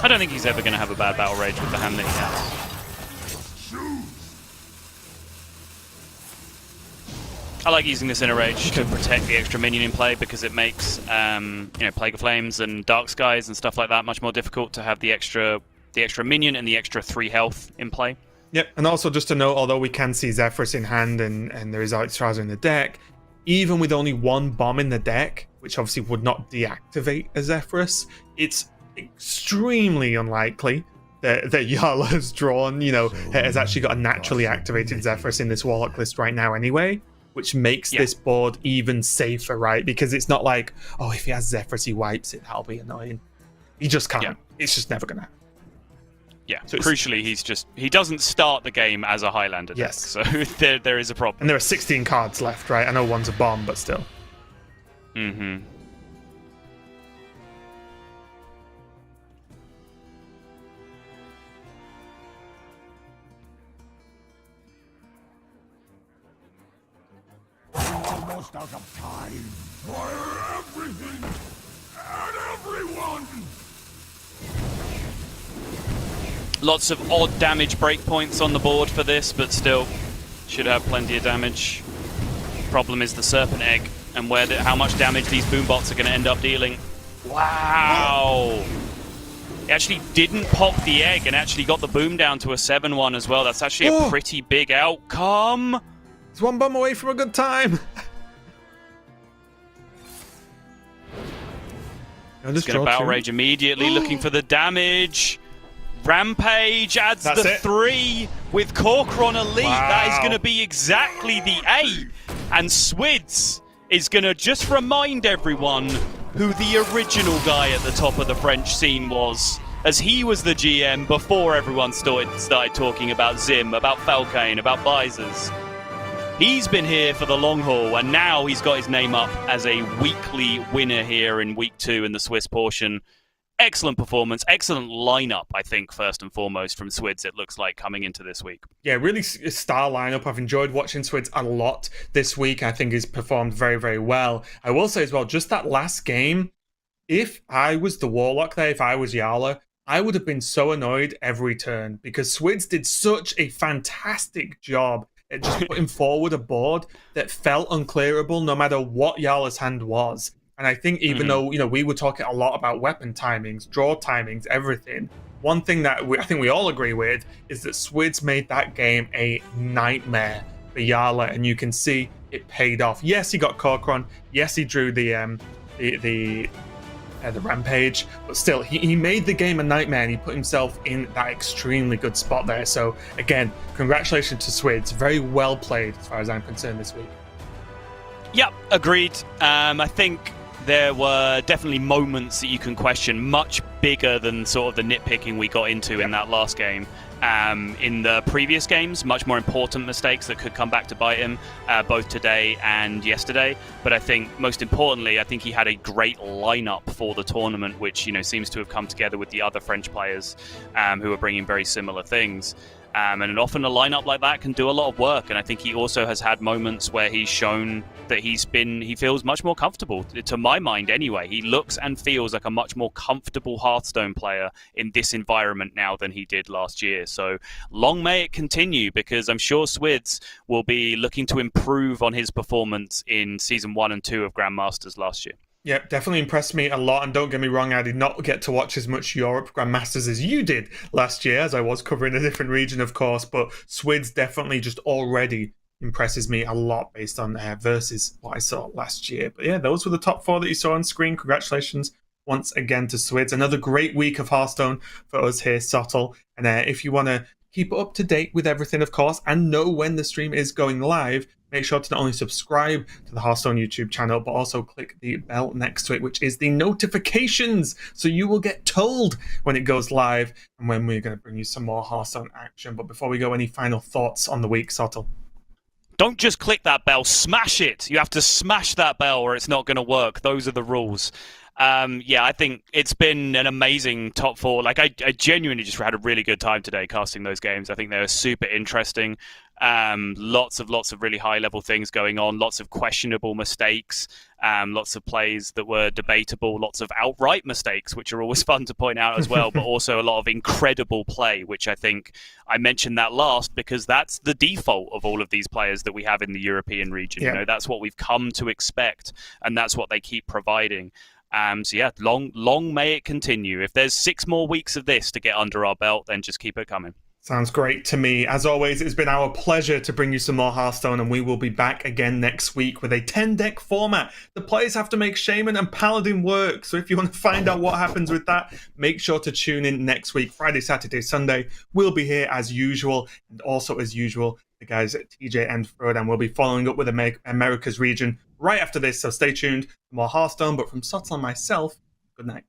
I don't think he's ever going to have a bad Battle Rage with the hand that he has. I like using this Inner Rage to protect the extra minion in play because it makes Plague of Flames and Dark Skies and stuff like that much more difficult to have the extra minion and the extra 3 health in play. Yep, and also just to note, although we can see Zephyrus in hand and there is Alexstrasza in the deck, even with only 1 bomb in the deck, which obviously would not deactivate a Zephyrus, it's extremely unlikely that Jarla has drawn, has actually got a naturally activated Zephyrus in this Warlock list right now anyway, which makes this board even safer, right? Because it's not like, oh, if he has Zephyrus, he wipes it. That'll be annoying. He just can't. Yeah. It's just never going to happen. Yeah, so crucially, he doesn't start the game as a Highlander deck, so there is a problem. And there are 16 cards left, right? I know one's a bomb, but still. Mm-hmm. Almost out of time for everything and everyone. Lots of odd damage breakpoints on the board for this, but still should have plenty of damage. Problem is the Serpent Egg and how much damage these boombots are going to end up dealing. Wow! He actually didn't pop the egg and actually got the boom down to a 7-1 as well. That's actually a pretty big outcome. It's 1 bomb away from a good time. He's going to Battle Rage immediately, looking for the damage. Rampage adds the 3 with Corcoran Elite. Wow. That is going to be exactly the 8. And Swidz is going to just remind everyone who the original guy at the top of the French scene was, as he was the GM before everyone started talking about Zim, about Falcane, about Visors. He's been here for the long haul, and now he's got his name up as a weekly winner here in Week 2 in the Swiss portion. Excellent performance, excellent lineup, I think, first and foremost, from Swidz, it looks like, coming into this week. Yeah, really star lineup. I've enjoyed watching Swidz a lot this week. I think he's performed very, very well. I will say as well, just that last game, if I was the Warlock there, if I was Jarla, I would have been so annoyed every turn, because Swidz did such a fantastic job at just putting forward a board that felt unclearable no matter what Jarla's hand was. And I think even though, we were talking a lot about weapon timings, draw timings, everything, one thing that I think we all agree with is that Swidz made that game a nightmare for Jarla, and you can see it paid off. Yes, he got Corcoran. Yes, he drew the Rampage, but still, he made the game a nightmare, and he put himself in that extremely good spot there. So again, congratulations to Swidz. Very well played as far as I'm concerned this week. Yep, agreed. I think there were definitely moments that you can question, much bigger than sort of the nitpicking we got into in that last game. In the previous games, much more important mistakes that could come back to bite him, both today and yesterday. But I think, most importantly, I think he had a great lineup for the tournament, which seems to have come together with the other French players who are bringing very similar things. And often a lineup like that can do a lot of work. And I think he also has had moments where he's shown that he feels much more comfortable. To my mind, anyway, he looks and feels like a much more comfortable Hearthstone player in this environment now than he did last year. So long may it continue, because I'm sure Swidz will be looking to improve on his performance in Season 1 and 2 of Grandmasters last year. Yeah, definitely impressed me a lot. And don't get me wrong, I did not get to watch as much Europe Grandmasters as you did last year, as I was covering a different region, of course. But Swidz definitely just already impresses me a lot based on versus what I saw last year. But yeah, those were the top 4 that you saw on screen. Congratulations once again to Swidz. Another great week of Hearthstone for us here, Sottle. And if you want to keep up to date with everything, of course, and know when the stream is going live, make sure to not only subscribe to the Hearthstone YouTube channel, but also click the bell next to it, which is the notifications, so you will get told when it goes live and when we're going to bring you some more Hearthstone action. But before we go, any final thoughts on the week, Sottle? Don't just click that bell, smash it. You have to smash that bell or it's not going to work. Those are the rules. I think it's been an amazing top 4. Like, I genuinely just had a really good time today casting those games. I think they were super interesting. Lots of really high level things going on, lots of questionable mistakes, lots of plays that were debatable, lots of outright mistakes, which are always fun to point out as well, but also a lot of incredible play, which I think I mentioned that last because that's the default of all of these players that we have in the European region. Yeah. You know, that's what we've come to expect, and that's what they keep providing. Long may it continue. If there's 6 more weeks of this to get under our belt, then just keep it coming. Sounds great to me. As always, it's been our pleasure to bring you some more Hearthstone, and we will be back again next week with a 10-deck format. The players have to make Shaman and Paladin work, so if you want to find out what happens with that, make sure to tune in next week. Friday, Saturday, Sunday, we'll be here as usual, and also as usual, the guys at TJ and Frodan will be following up with America's region right after this, so stay tuned for more Hearthstone. But from Sottle and myself, good night.